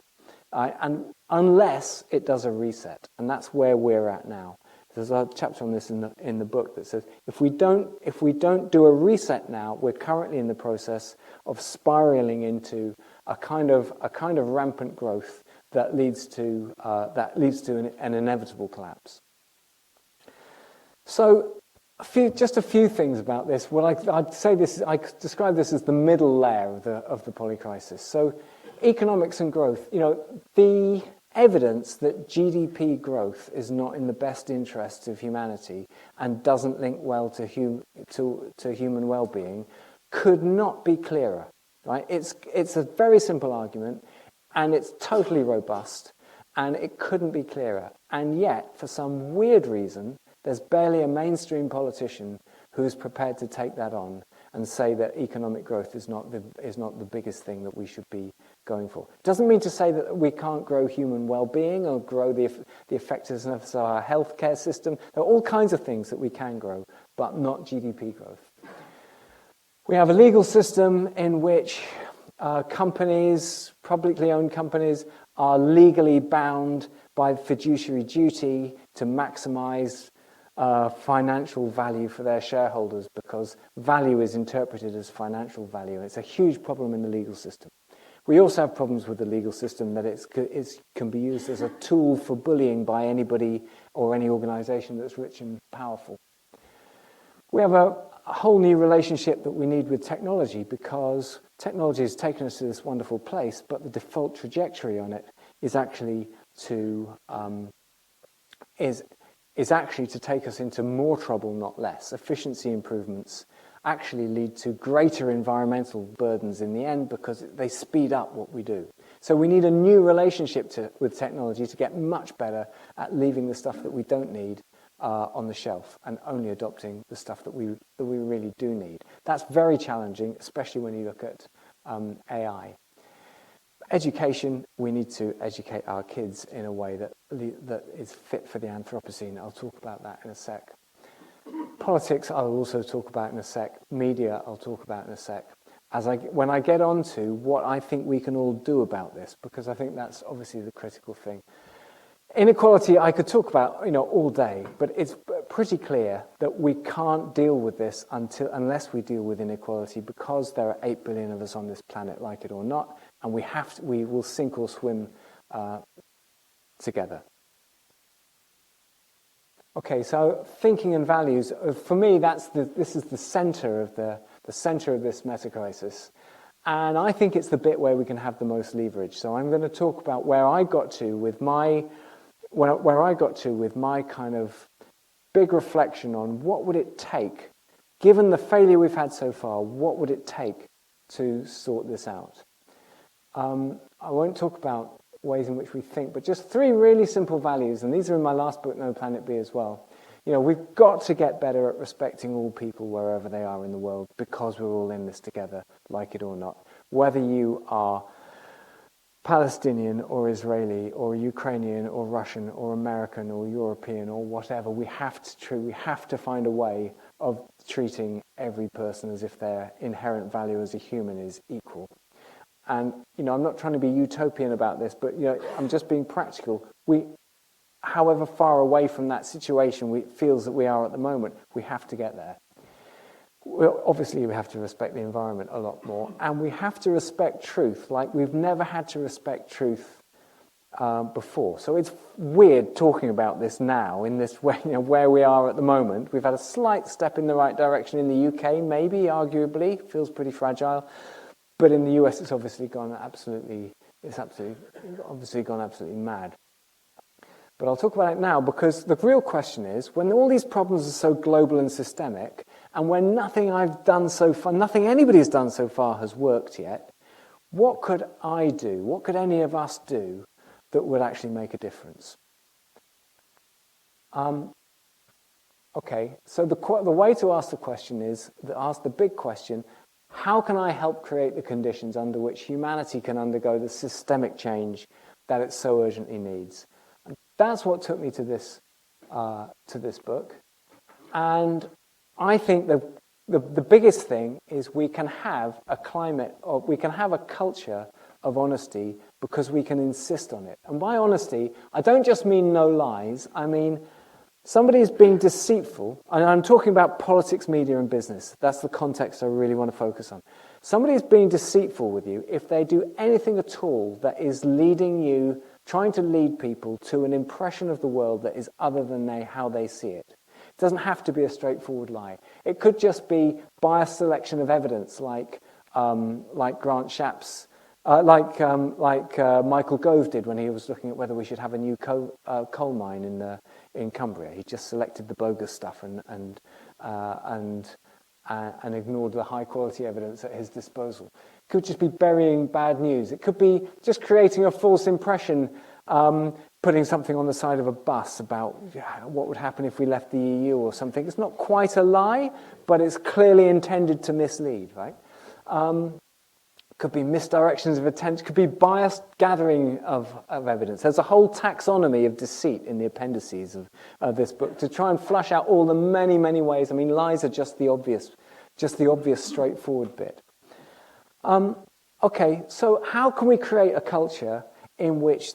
and unless it does a reset, and that's where we're at now. There's a chapter on this in the book that says if we don't do a reset now, we're currently in the process of spiraling into a kind of rampant growth that leads to an inevitable collapse. So, just a few things about this. Well, I'd say this. I describe this as the middle layer of the polycrisis. So, economics and growth. The evidence that GDP growth is not in the best interests of humanity and doesn't link well to human well-being could not be clearer. Right? It's a very simple argument, and it's totally robust, and it couldn't be clearer. And yet, for some weird reason, there's barely a mainstream politician who's prepared to take that on and say that economic growth is not the biggest thing that we should be going for. Doesn't mean to say that we can't grow human well-being or grow the effectiveness of our healthcare system. There are all kinds of things that we can grow, but not GDP growth. We have a legal system in which companies, publicly owned companies, are legally bound by fiduciary duty to maximize financial value for their shareholders, because value is interpreted as financial value. It's a huge problem in the legal system. We also have problems with the legal system that it can be used as a tool for bullying by anybody or any organization that's rich and powerful. We have a whole new relationship that we need with technology, because technology has taken us to this wonderful place, but the default trajectory on it is actually to take us into more trouble, not less. Efficiency improvements actually lead to greater environmental burdens in the end because they speed up what we do. So we need a new relationship with technology to get much better at leaving the stuff that we don't need on the shelf and only adopting the stuff that we really do need. That's very challenging, especially when you look at AI. Education, we need to educate our kids in a way that is fit for the Anthropocene. I'll talk about that in a sec. Politics, I'll also talk about in a sec. Media, I'll talk about in a sec. When I get on to what I think we can all do about this, because I think that's obviously the critical thing. Inequality, I could talk about all day, but it's pretty clear that we can't deal with this unless we deal with inequality, because there are 8 billion of us on this planet, like it or not, and we will sink or swim together. Okay, so thinking and values. For me, this is the center of this meta-crisis, and I think it's the bit where we can have the most leverage. So I'm going to talk about where I got to with my kind of big reflection on what would it take, given the failure we've had so far. What would it take to sort this out? I won't talk about ways in which we think, but just 3 really simple values, and these are in my last book, No Planet B, as well. We've got to get better at respecting all people wherever they are in the world, because we're all in this together, like it or not. Whether you are Palestinian or Israeli or Ukrainian or Russian or American or European or whatever, we have to find a way of treating every person as if their inherent value as a human is equal. And, I'm not trying to be utopian about this, but, I'm just being practical. However far away from that situation it feels that we are at the moment, we have to get there. Well, obviously, we have to respect the environment a lot more, and we have to respect truth like we've never had to respect truth before. So it's weird talking about this now in this way, where we are at the moment. We've had a slight step in the right direction in the UK, maybe, arguably, feels pretty fragile. But in the US, it's obviously gone absolutely mad. But I'll talk about it now, because the real question is, when all these problems are so global and systemic, and when nothing anybody's done so far has worked yet, what could I do, what could any of us do that would actually make a difference? Okay, so the way to ask the question is, ask the big question, how can I help create the conditions under which humanity can undergo the systemic change that it so urgently needs. And that's what took me to this book. And I think the biggest thing is we can have a climate, or we can have a culture of honesty because we can insist on it. And by honesty, I don't just mean no lies. I mean somebody is being deceitful, and I'm talking about politics, media, and business. That's the context I really want to focus on. Somebody is being deceitful with you if they do anything at all that is leading you, trying to lead people to an impression of the world that is other than how they see it. It doesn't have to be a straightforward lie. It could just be biased selection of evidence, like Grant Shapps, like Michael Gove did when he was looking at whether we should have a new coal mine in Cumbria. He just selected the bogus stuff and ignored the high quality evidence at his disposal. It could just be burying bad news. It could be just creating a false impression, putting something on the side of a bus about what would happen if we left the EU or something. It's not quite a lie, but it's clearly intended to mislead, right? Could be misdirections of attention, could be biased gathering of evidence. There's a whole taxonomy of deceit in the appendices of this book to try and flush out all the many, many ways. I mean, lies are just the obvious straightforward bit. Okay, so how can we create a culture in which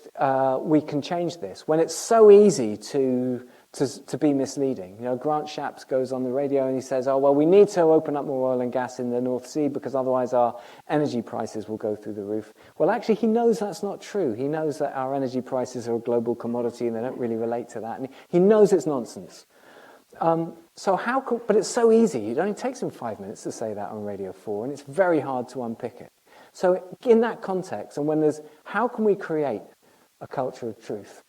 we can change this when it's so easy to be misleading? You know, Grant Shapps goes on the radio and he says, oh, well, we need to open up more oil and gas in the North Sea because otherwise our energy prices will go through the roof. Well, actually, he knows that's not true. He knows that our energy prices are a global commodity and they don't really relate to that. And he knows it's nonsense. But it's so easy. It only takes him 5 minutes to say that on Radio 4, and it's very hard to unpick it. So in that context, and how can we create a culture of truth?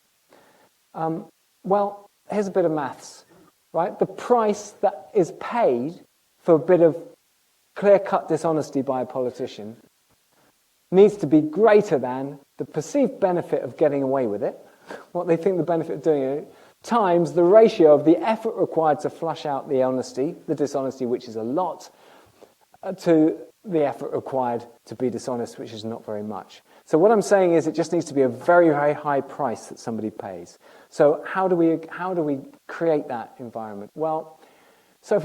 Well, here's a bit of maths, right? The price that is paid for a bit of clear-cut dishonesty by a politician needs to be greater than the perceived benefit of getting away with it, what they think the benefit of doing it, times the ratio of the effort required to flush out the dishonesty, which is a lot, to the effort required to be dishonest, which is not very much. So what I'm saying is it just needs to be a very, very high price that somebody pays. So how do we create that environment? Well, so if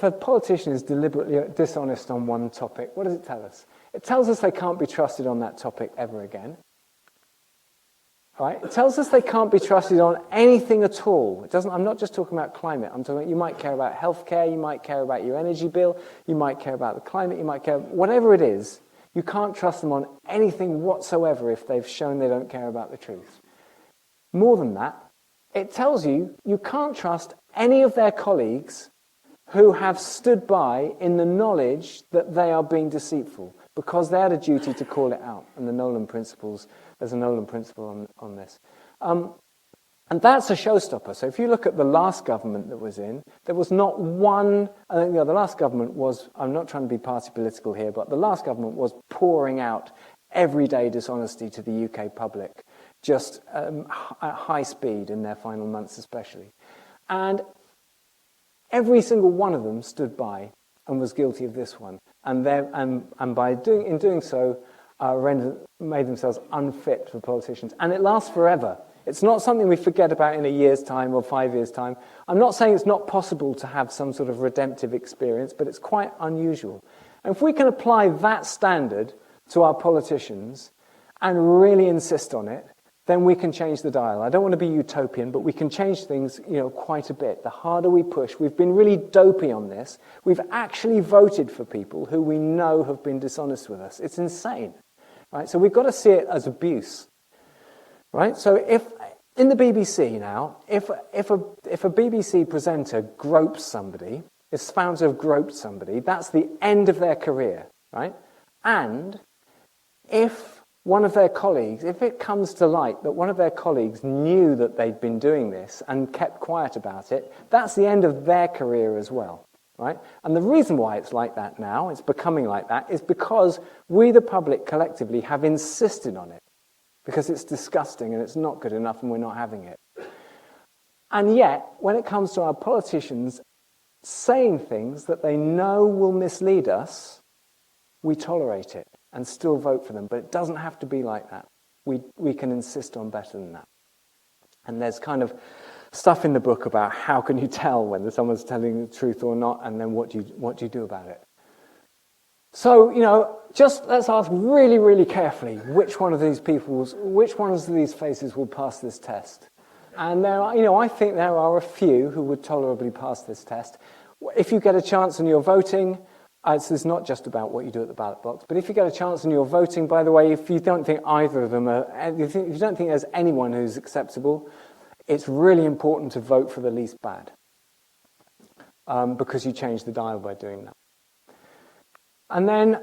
a politician is deliberately dishonest on one topic, what does it tell us? It tells us they can't be trusted on that topic ever again. Right? It tells us they can't be trusted on anything at all. I'm not just talking about climate. I'm talking about you might care about healthcare, you might care about your energy bill, you might care about the climate, you might care whatever it is. You can't trust them on anything whatsoever if they've shown they don't care about the truth. More than that, it tells you can't trust any of their colleagues who have stood by in the knowledge that they are being deceitful, because they had a duty to call it out. And there's a Nolan principle on this. And that's a showstopper. So if you look at the last government that was in, there was not one, the last government was, I'm not trying to be party political here, but the last government was pouring out everyday dishonesty to the UK public, just at high speed in their final months especially. And every single one of them stood by and was guilty of this one. And by doing so, made themselves unfit for politicians. And it lasts forever. It's not something we forget about in a year's time or 5 years' time. I'm not saying it's not possible to have some sort of redemptive experience, but it's quite unusual. And if we can apply that standard to our politicians and really insist on it, then we can change the dial. I don't want to be utopian, but we can change things, quite a bit. The harder we push, we've been really dopey on this. We've actually voted for people who we know have been dishonest with us. It's insane, right? So we've got to see it as abuse, right? So if in the BBC now, if a BBC presenter gropes somebody, is found to have groped somebody, that's the end of their career, right? And if one of their colleagues, if it comes to light that one of their colleagues knew that they'd been doing this and kept quiet about it, that's the end of their career as well, right? And the reason why it's like that now, it's becoming like that, is because we, the public, collectively have insisted on it, because it's disgusting and it's not good enough and we're not having it. And yet, when it comes to our politicians saying things that they know will mislead us, we tolerate it and still vote for them. But it doesn't have to be like that. We can insist on better than that. And there's kind of stuff in the book about how can you tell whether someone's telling the truth or not, and then what do you do about it. So, just let's ask really, really carefully which one of these faces will pass this test. And there are, I think there are a few who would tolerably pass this test. If you get a chance and you're voting, this is not just about what you do at the ballot box, but if you get a chance and you're voting, by the way, if you don't think either of them if you don't think there's anyone who's acceptable, it's really important to vote for the least bad, because you change the dial by doing that. And then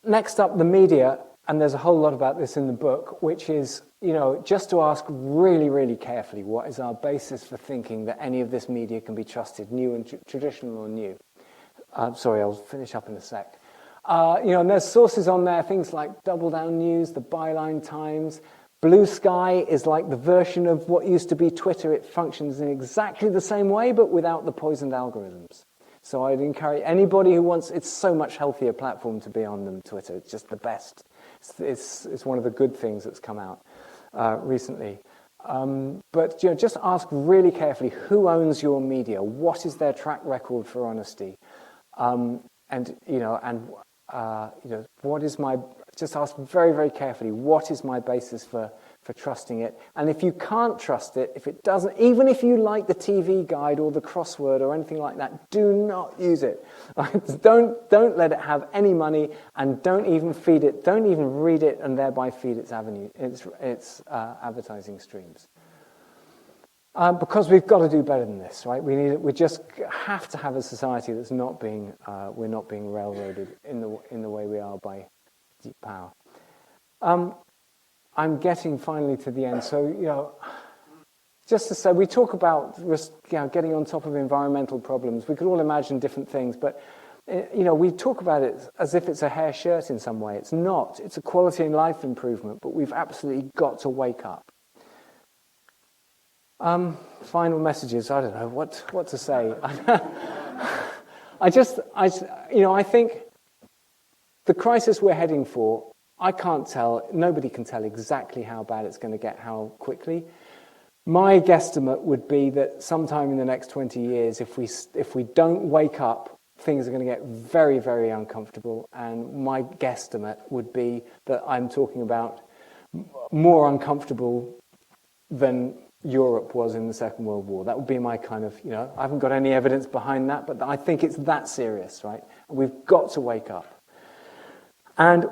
next up, the media, and there's a whole lot about this in the book, which is, just to ask really, really carefully, what is our basis for thinking that any of this media can be trusted, new and traditional or new? Sorry, I'll finish up in a sec. And there's sources on there, things like Double Down News, the Byline Times. Blue Sky is like the version of what used to be Twitter. It functions in exactly the same way, but without the poisoned algorithms. So I'd encourage anybody who wants, it's so much healthier platform to be on than Twitter. It's just the best. It's one of the good things that's come out recently. But just ask really carefully, who owns your media? What is their track record for honesty? What is my, just ask very, very carefully, what is my basis for trusting it? And if you can't trust it, if it doesn't, even if you like the TV guide or the crossword or anything like that, do not use it. Don't let it have any money, and don't even feed it, don't even read it and thereby feed its advertising streams. Because we've got to do better than this, right? We just have to have a society that's not being we're not being railroaded in the way we are by deep power. I'm getting finally to the end, so just to say, we talk about getting on top of environmental problems. We could all imagine different things, but we talk about it as if it's a hair shirt in some way. It's not. It's a quality of life improvement, but we've absolutely got to wake up. Final messages. I don't know what to say. I think the crisis we're heading for, I can't tell. Nobody can tell exactly how bad it's going to get, how quickly. My guesstimate would be that sometime in the next 20 years, if we don't wake up, things are going to get very, very uncomfortable. And my guesstimate would be that I'm talking about more uncomfortable than Europe was in the Second World War. That would be my kind of, I haven't got any evidence behind that, but I think it's that serious, right? And we've got to wake up. And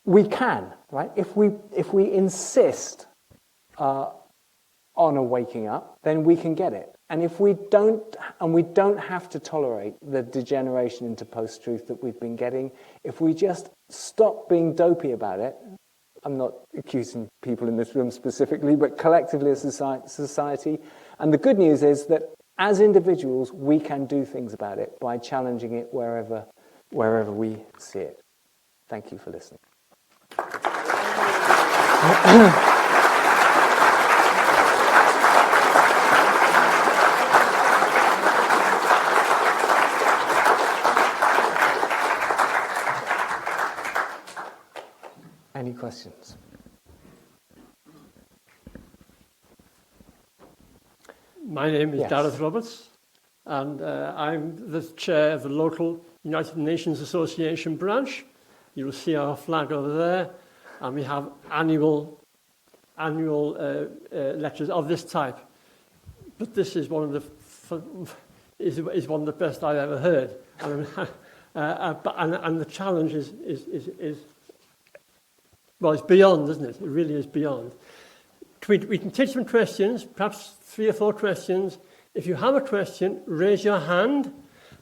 we can, right? If we insist on a waking up, then we can get it. And if we don't, and we don't have to tolerate the degeneration into post-truth that we've been getting, if we just stop being dopey about it, I'm not accusing people in this room specifically, but collectively as a society. And the good news is that as individuals, we can do things about it by challenging it wherever we see it. Thank you for listening. Any questions? My name is Gareth Roberts, and I'm the chair of the local United Nations Association branch. You'll see our flag over there, and we have annual lectures of this type. But this is one of the best I've ever heard, and the challenge is well, it's beyond, isn't it? It really is beyond. We can take some questions, perhaps 3 or 4 questions. If you have a question, raise your hand,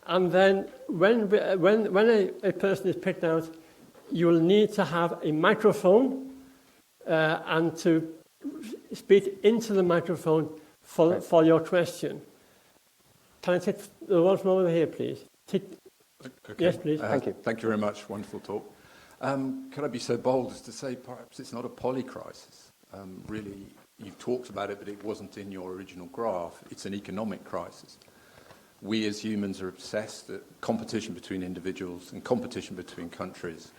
and then when a person is picked out, you will need to have a microphone and to speak into the microphone for your question. Can I take the one from over here, please? Okay. Yes, please. Thank you. Thank you very much. Wonderful talk. Could I be so bold as to say perhaps it's not a polycrisis? Really, you've talked about it, but it wasn't in your original graph. It's an economic crisis. We as humans are obsessed at competition between individuals and competition between countries.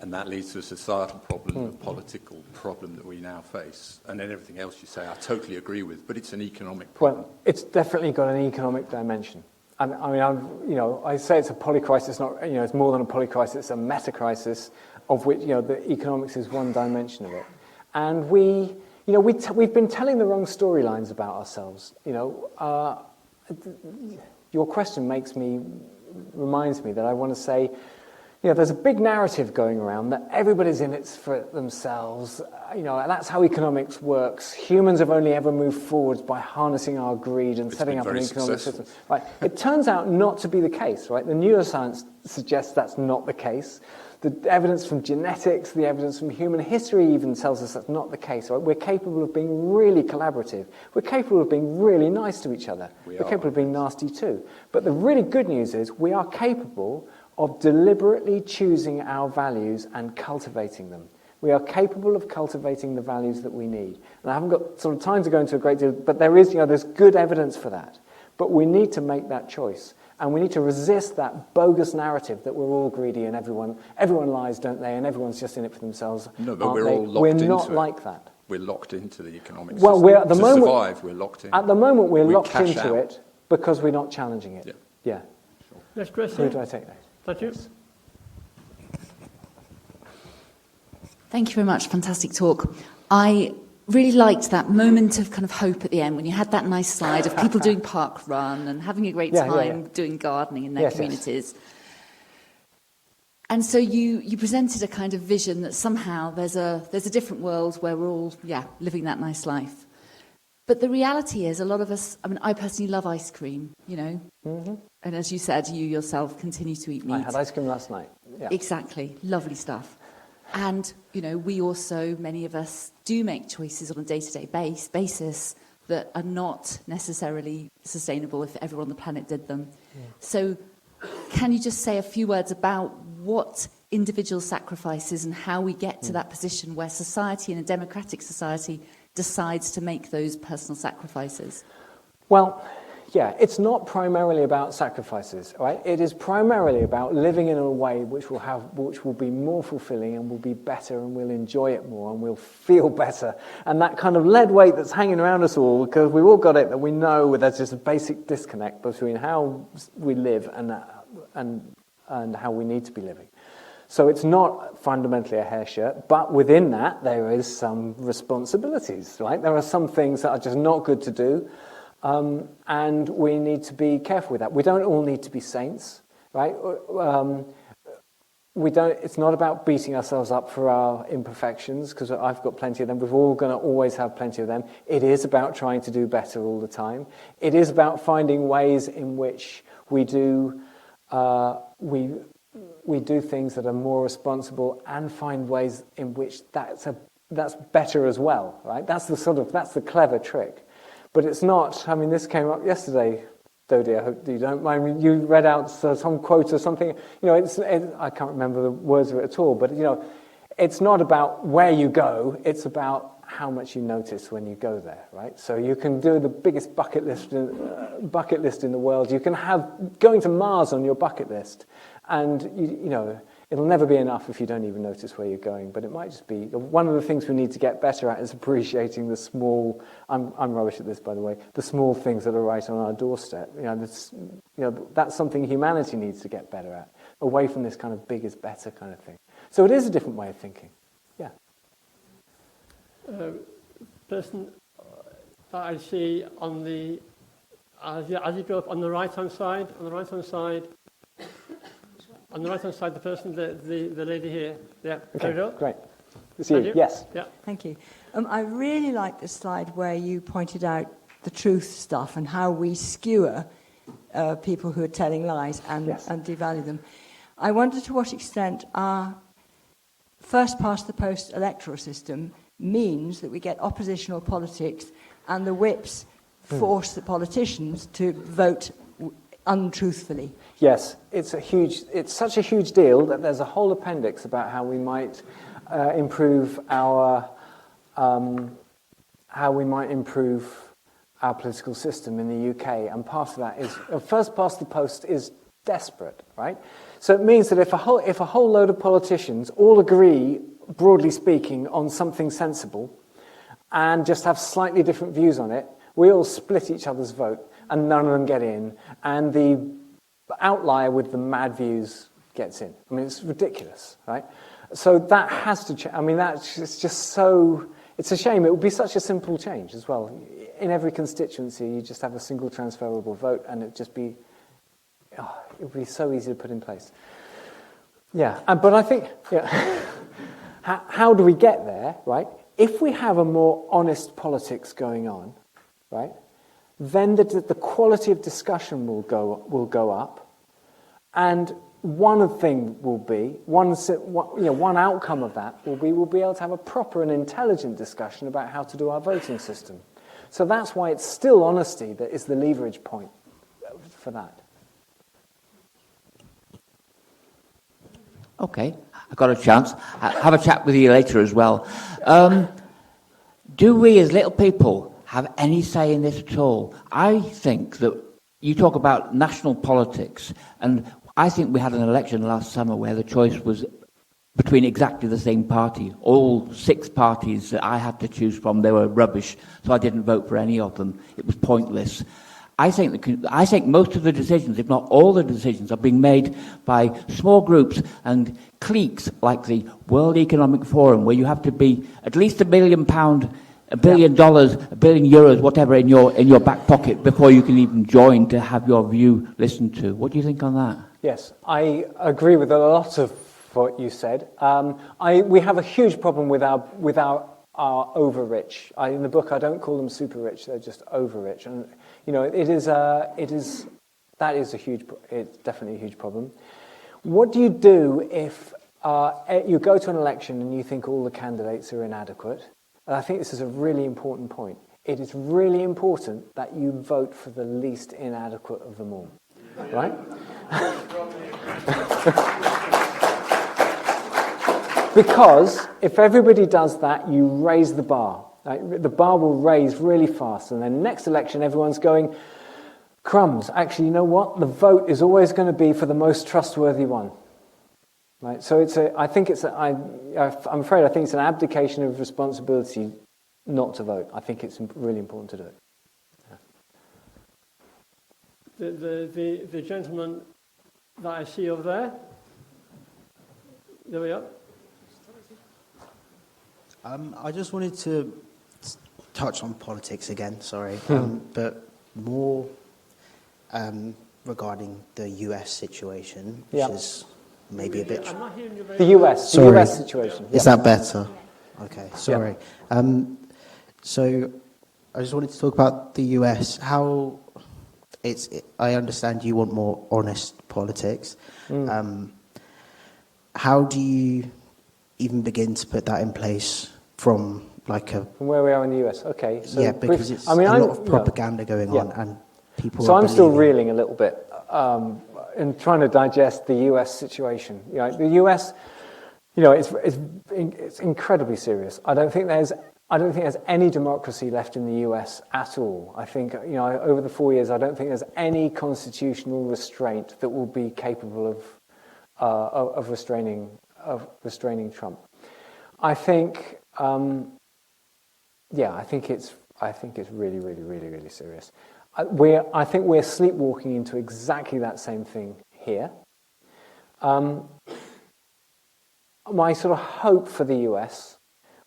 And that leads to a societal problem, a political problem that we now face. And then everything else you say, I totally agree with, but it's an economic problem. Well, it's definitely got an economic dimension. And I say it's a polycrisis, not, it's more than a polycrisis, it's a meta-crisis of which, the economics is one dimension of it. And we've been telling the wrong storylines about ourselves. Your question reminds me that I want to say, there's a big narrative going around that everybody's in it for themselves. And that's how economics works. Humans have only ever moved forwards by harnessing our greed and setting up an economic system. Right? It turns out not to be the case, right? The neuroscience suggests that's not the case. The evidence from genetics, the evidence from human history even tells us that's not the case. Right? We're capable of being really collaborative. We're capable of being really nice to each other. We're capable of being nasty too. But the really good news is we are capable of deliberately choosing our values and cultivating them. We are capable of cultivating the values that we need. And I haven't got sort of time to go into a great deal, but there's good evidence for that. But we need to make that choice. And we need to resist that bogus narrative that we're all greedy and everyone lies, don't they? And everyone's just in it for themselves. No, but we're all locked into it. We're not like that. We're locked into the economic system. Well, to survive, we're locked in. At the moment, we're locked into it because we're not challenging it. Yeah. Sure. Next question. Who do I take next? Thank you. Yes. Thank you very much. Fantastic talk. I really liked that moment of kind of hope at the end when you had that nice slide of people doing park run and having a great time doing gardening in their communities. Yes. And so you presented a kind of vision that somehow there's a different world where we're all living that nice life. But the reality is, a lot of us, I personally love ice cream, Mm-hmm. And as you said, you yourself continue to eat meat. I had ice cream last night. Yeah. Exactly. Lovely stuff. And, we also, many of us, do make choices on a day-to-day basis that are not necessarily sustainable if everyone on the planet did them. Yeah. So can you just say a few words about what individual sacrifices and how we get to that position where society, in a democratic society, decides to make those personal sacrifices? Well, it's not primarily about sacrifices, right? It is primarily about living in a way which will be more fulfilling and will be better and we'll enjoy it more and we'll feel better. And that kind of lead weight that's hanging around us all, because we've all got it, that we know there's just a basic disconnect between how we live and how we need to be living. So it's not fundamentally a hair shirt, but within that there is some responsibilities, right? There are some things that are just not good to do. And we need to be careful with that. We don't all need to be saints, right? It's not about beating ourselves up for our imperfections, because I've got plenty of them. We're all going to always have plenty of them. It is about trying to do better all the time. It is about finding ways in which we do things that are more responsible and find ways in which that's better as well, right? That's the clever trick. But it's not, this came up yesterday, Dodie, I hope you don't mind. You read out some quote or something. I can't remember the words of it at all, but, it's not about where you go, it's about how much you notice when you go there, right? So you can do the biggest bucket list in the world. You can have going to Mars on your bucket list, and, it'll never be enough if you don't even notice where you're going, but it might just be one of the things we need to get better at is appreciating the small. I'm rubbish at this, by the way. The small things that are right on our doorstep. That's something humanity needs to get better at, away from this kind of big is better kind of thing. So it is a different way of thinking. Yeah. Person that I see on the as you go up on the right hand side. On the right-hand side, the person, the lady here. Yeah, okay, great. See you. Yes. Yeah. Thank you. I really like the slide where you pointed out the truth stuff and how we skewer people who are telling lies and devalue them. I wonder to what extent our first-past-the-post electoral system means that we get oppositional politics and the whips force the politicians to vote untruthfully. Yes, it's such a huge deal that there's a whole appendix about how we might improve our political system in the UK, and part of that is first past the post is desperate, right? So it means that if a whole load of politicians all agree, broadly speaking, on something sensible, and just have slightly different views on it, we all split each other's vote, and none of them get in, and the outlier with the mad views gets in. I mean, it's ridiculous, right? So that has to change. I mean, that's just so... It's a shame. It would be such a simple change as well. In every constituency, you just have a single transferable vote, and it'd just be... Oh, it would be so easy to put in place. Yeah, but I think... Yeah. How do we get there, right? If we have a more honest politics going on, right, then the quality of discussion will go up, and one outcome of that will be we'll be able to have a proper and intelligent discussion about how to do our voting system. So that's why it's still honesty that is the leverage point for that. Okay, I've got a chance. I'll have a chat with you later as well. Do we as little people have any say in this at all? I think that you talk about national politics, and I think we had an election last summer where the choice was between exactly the same party. All 6 parties that I had to choose from, they were rubbish, so I didn't vote for any of them. It was pointless. I think most of the decisions, if not all the decisions, are being made by small groups and cliques like the World Economic Forum, where you have to be at least £1 billion, $1 billion, €1 billion, whatever, in your back pocket before you can even join to have your view listened to. What do you think on that? Yes, I agree with a lot of what you said. We have a huge problem with our over-rich. In the book, I don't call them super-rich; they're just over-rich, and it's definitely a huge problem. What do you do if you go to an election and you think all the candidates are inadequate? And I think this is a really important point. It is really important that you vote for the least inadequate of them all, right? Because if everybody does that, you raise the bar. Right? The bar will raise really fast, and then next election, everyone's going, crumbs. Actually, you know what? The vote is always going to be for the most trustworthy one. Right? So I'm afraid I think it's an abdication of responsibility not to vote. I think it's really important to do it. Yeah. The gentleman that I see over there. There we are. I just wanted to touch on politics again, sorry, but more regarding the US situation, which is maybe a bit... I'm not hearing you very the US situation. Is that better? Okay, sorry. So I just wanted to talk about the US, how I understand you want more honest politics. How do you even begin to put that in place from where we are in the US? Okay. So yeah, because it's a lot of propaganda going on, and people. So I'm still reeling a little bit in trying to digest the US situation. The US, it's incredibly serious. I don't think there's any democracy left in the US at all. I think over the 4 years, I don't think there's any constitutional restraint that will be capable of restraining Trump. I think, I think it's really, really, really, really serious. I think we're sleepwalking into exactly that same thing here. My sort of hope for the US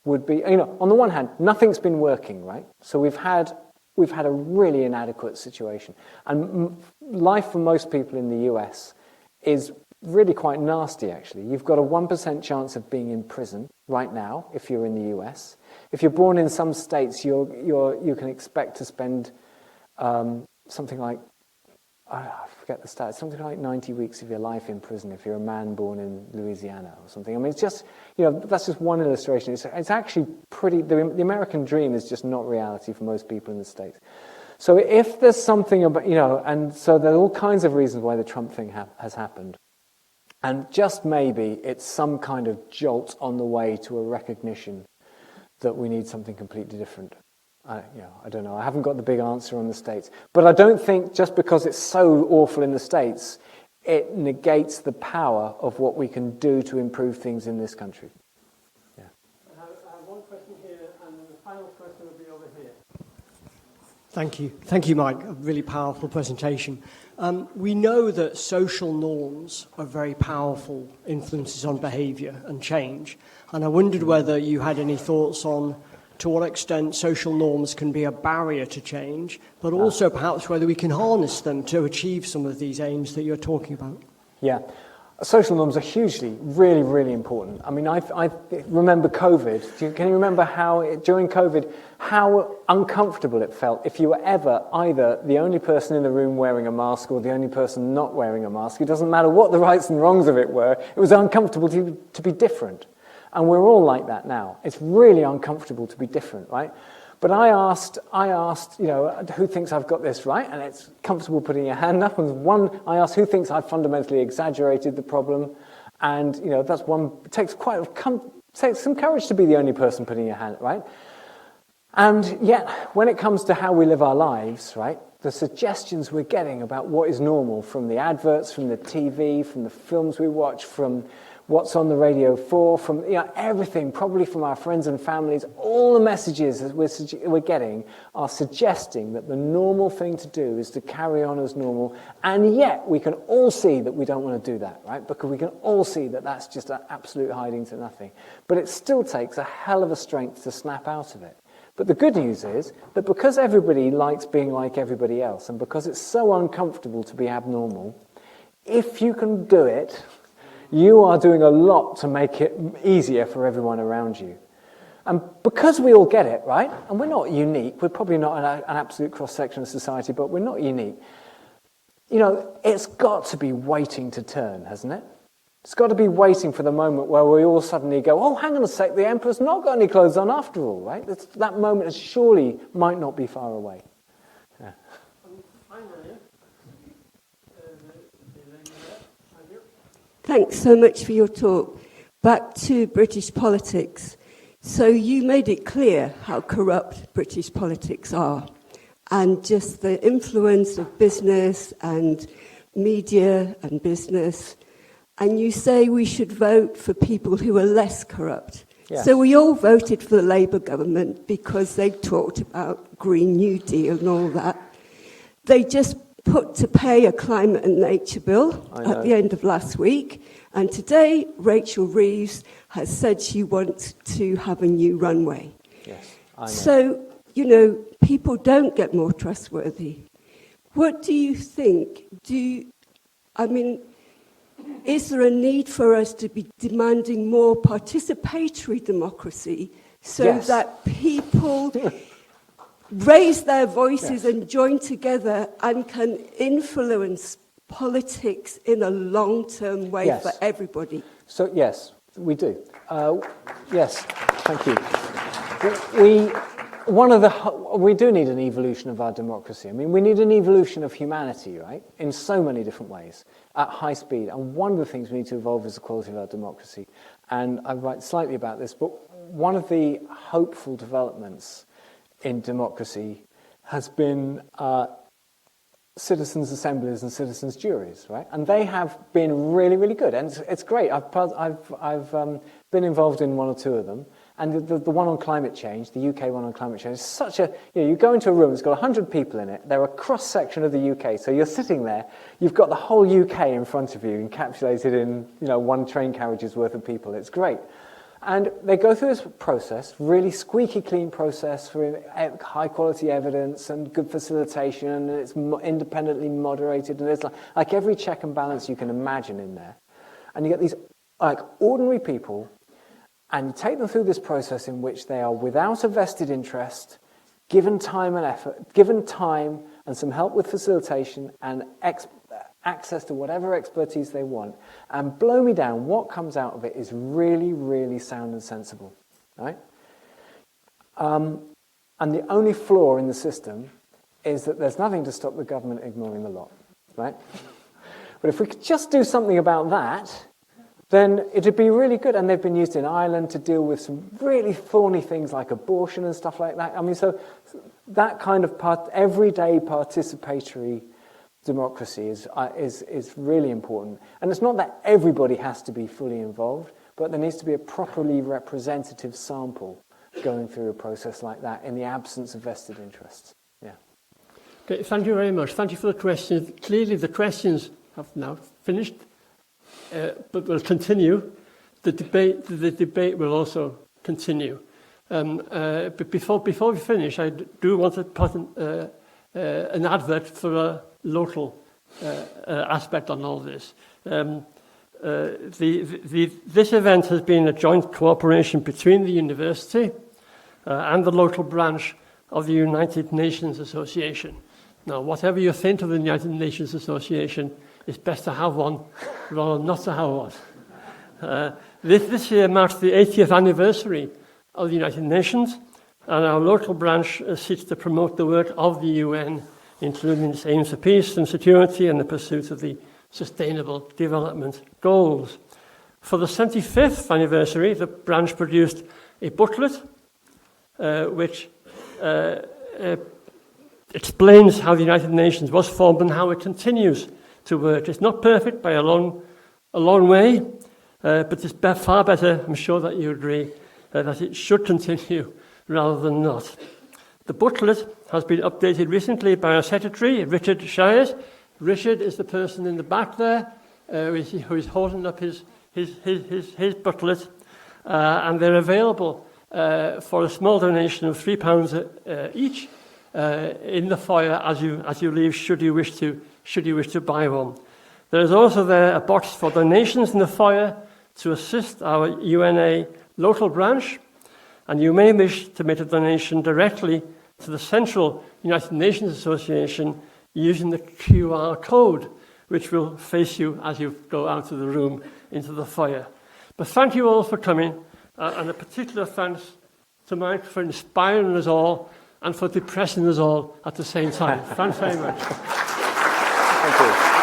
would be, on the one hand, nothing's been working, right? So we've had a really inadequate situation, and life for most people in the US is really quite nasty, actually. You've got a 1% chance of being in prison right now if you're in the US. If you're born in some states, you can expect to spend something like, I forget the stats, something like 90 weeks of your life in prison if you're a man born in Louisiana or something. I mean, it's just, that's just one illustration. It's actually pretty, the American dream is just not reality for most people in the States. So if there's something about, and so there are all kinds of reasons why the Trump thing has happened. And just maybe it's some kind of jolt on the way to a recognition that we need something completely different. I don't know. I haven't got the big answer on the States. But I don't think just because it's so awful in the States, it negates the power of what we can do to improve things in this country. Yeah. I have one question here, and the final question will be over here. Thank you. Thank you, Mike. A really powerful presentation. We know that social norms are very powerful influences on behaviour and change. And I wondered whether you had any thoughts on to what extent social norms can be a barrier to change, but also perhaps whether we can harness them to achieve some of these aims that you're talking about. Yeah. Social norms are hugely, really, really important. I mean, I remember COVID. Can you remember how, during COVID, how uncomfortable it felt if you were ever either the only person in the room wearing a mask or the only person not wearing a mask? It doesn't matter what the rights and wrongs of it were. It was uncomfortable to be different. And we're all like that now. It's really uncomfortable to be different, right? But I asked, who thinks I've got this right? And it's comfortable putting your hand up. And I asked, who thinks I've fundamentally exaggerated the problem? And, that's one, it takes some courage to be the only person putting your hand up, right? And yet, when it comes to how we live our lives, right, the suggestions we're getting about what is normal from the adverts, from the TV, from the films we watch, from what's on the radio from everything, probably from our friends and families, all the messages that we're getting are suggesting that the normal thing to do is to carry on as normal, and yet we can all see that we don't want to do that, right? Because we can all see that that's just an absolute hiding to nothing. But it still takes a hell of a strength to snap out of it. But the good news is that because everybody likes being like everybody else, and because it's so uncomfortable to be abnormal, if you can do it, you are doing a lot to make it easier for everyone around you. And because we all get it, right, and we're not unique, we're probably not an absolute cross-section of society, but we're not unique, it's got to be waiting to turn, hasn't it? It's got to be waiting for the moment where we all suddenly go, oh, hang on a sec, the emperor's not got any clothes on after all, right? That moment surely might not be far away. Yeah. Thanks so much for your talk. Back to British politics. So you made it clear how corrupt British politics are, and just the influence of business and media and business. And you say we should vote for people who are less corrupt. Yes. So we all voted for the Labour government because they talked about Green New Deal and all that. They just put to pay a climate and nature bill at the end of last week. And today, Rachel Reeves has said she wants to have a new runway. Yes, I know. So, people don't get more trustworthy. What do you think? Is there a need for us to be demanding more participatory democracy so that people raise their voices and join together and can influence politics in a long-term way for everybody? So, yes, we do. Yes, thank you. We do need an evolution of our democracy. I mean, we need an evolution of humanity, right, in so many different ways, at high speed. And one of the things we need to evolve is the quality of our democracy. And I write slightly about this, but one of the hopeful developments in democracy has been citizens' assemblies and citizens' juries, right? And they have been really, really good. And it's great. I've been involved in one or two of them. And the one on climate change, the UK one on climate change, is such a... you go into a room, it's got 100 people in it. They're a cross-section of the UK. So you're sitting there, you've got the whole UK in front of you, encapsulated in, one train carriage's worth of people. It's great. And they go through this process, really squeaky clean process for high-quality evidence and good facilitation, and it's independently moderated, and there's like every check and balance you can imagine in there. And you get these ordinary people, and you take them through this process in which they are without a vested interest, given time and effort, given time and some help with facilitation and access to whatever expertise they want, and blow me down, what comes out of it is really, really sound and sensible, right? And the only flaw in the system is that there's nothing to stop the government ignoring the law, right? But if we could just do something about that, then it'd be really good. And they've been used in Ireland to deal with some really thorny things like abortion and stuff like that. I mean, so that kind of everyday participatory democracy is really important. And it's not that everybody has to be fully involved, but there needs to be a properly representative sample going through a process like that in the absence of vested interests. Yeah. Okay, thank you very much. Thank you for the questions. Clearly the questions have now finished, but will continue. The debate will also continue. But before we finish, I do want to put an advert for a local aspect on all this. This event has been a joint cooperation between the university and the local branch of the United Nations Association. Now, whatever you think of the United Nations Association, it's best to have one rather than not to have one. This year marks the 80th anniversary of the United Nations, and our local branch seeks to promote the work of the UN, including its aims for peace and security and the pursuit of the Sustainable Development Goals. For the 75th anniversary, the branch produced a booklet which explains how the United Nations was formed and how it continues to work. It's not perfect by a long way, but it's far better, I'm sure that you agree, that it should continue rather than not. The booklet has been updated recently by our secretary, Richard Shires. Richard is the person in the back there who is holding up his booklet, and they're available for a small donation of £3 each in the foyer as you leave, should you wish to buy one. There is also there a box for donations in the foyer to assist our UNA local branch, and you may wish to make a donation directly to the Central United Nations Association using the QR code, which will face you as you go out of the room into the foyer. But thank you all for coming, and a particular thanks to Mike for inspiring us all and for depressing us all at the same time. Thanks very much. Thank you.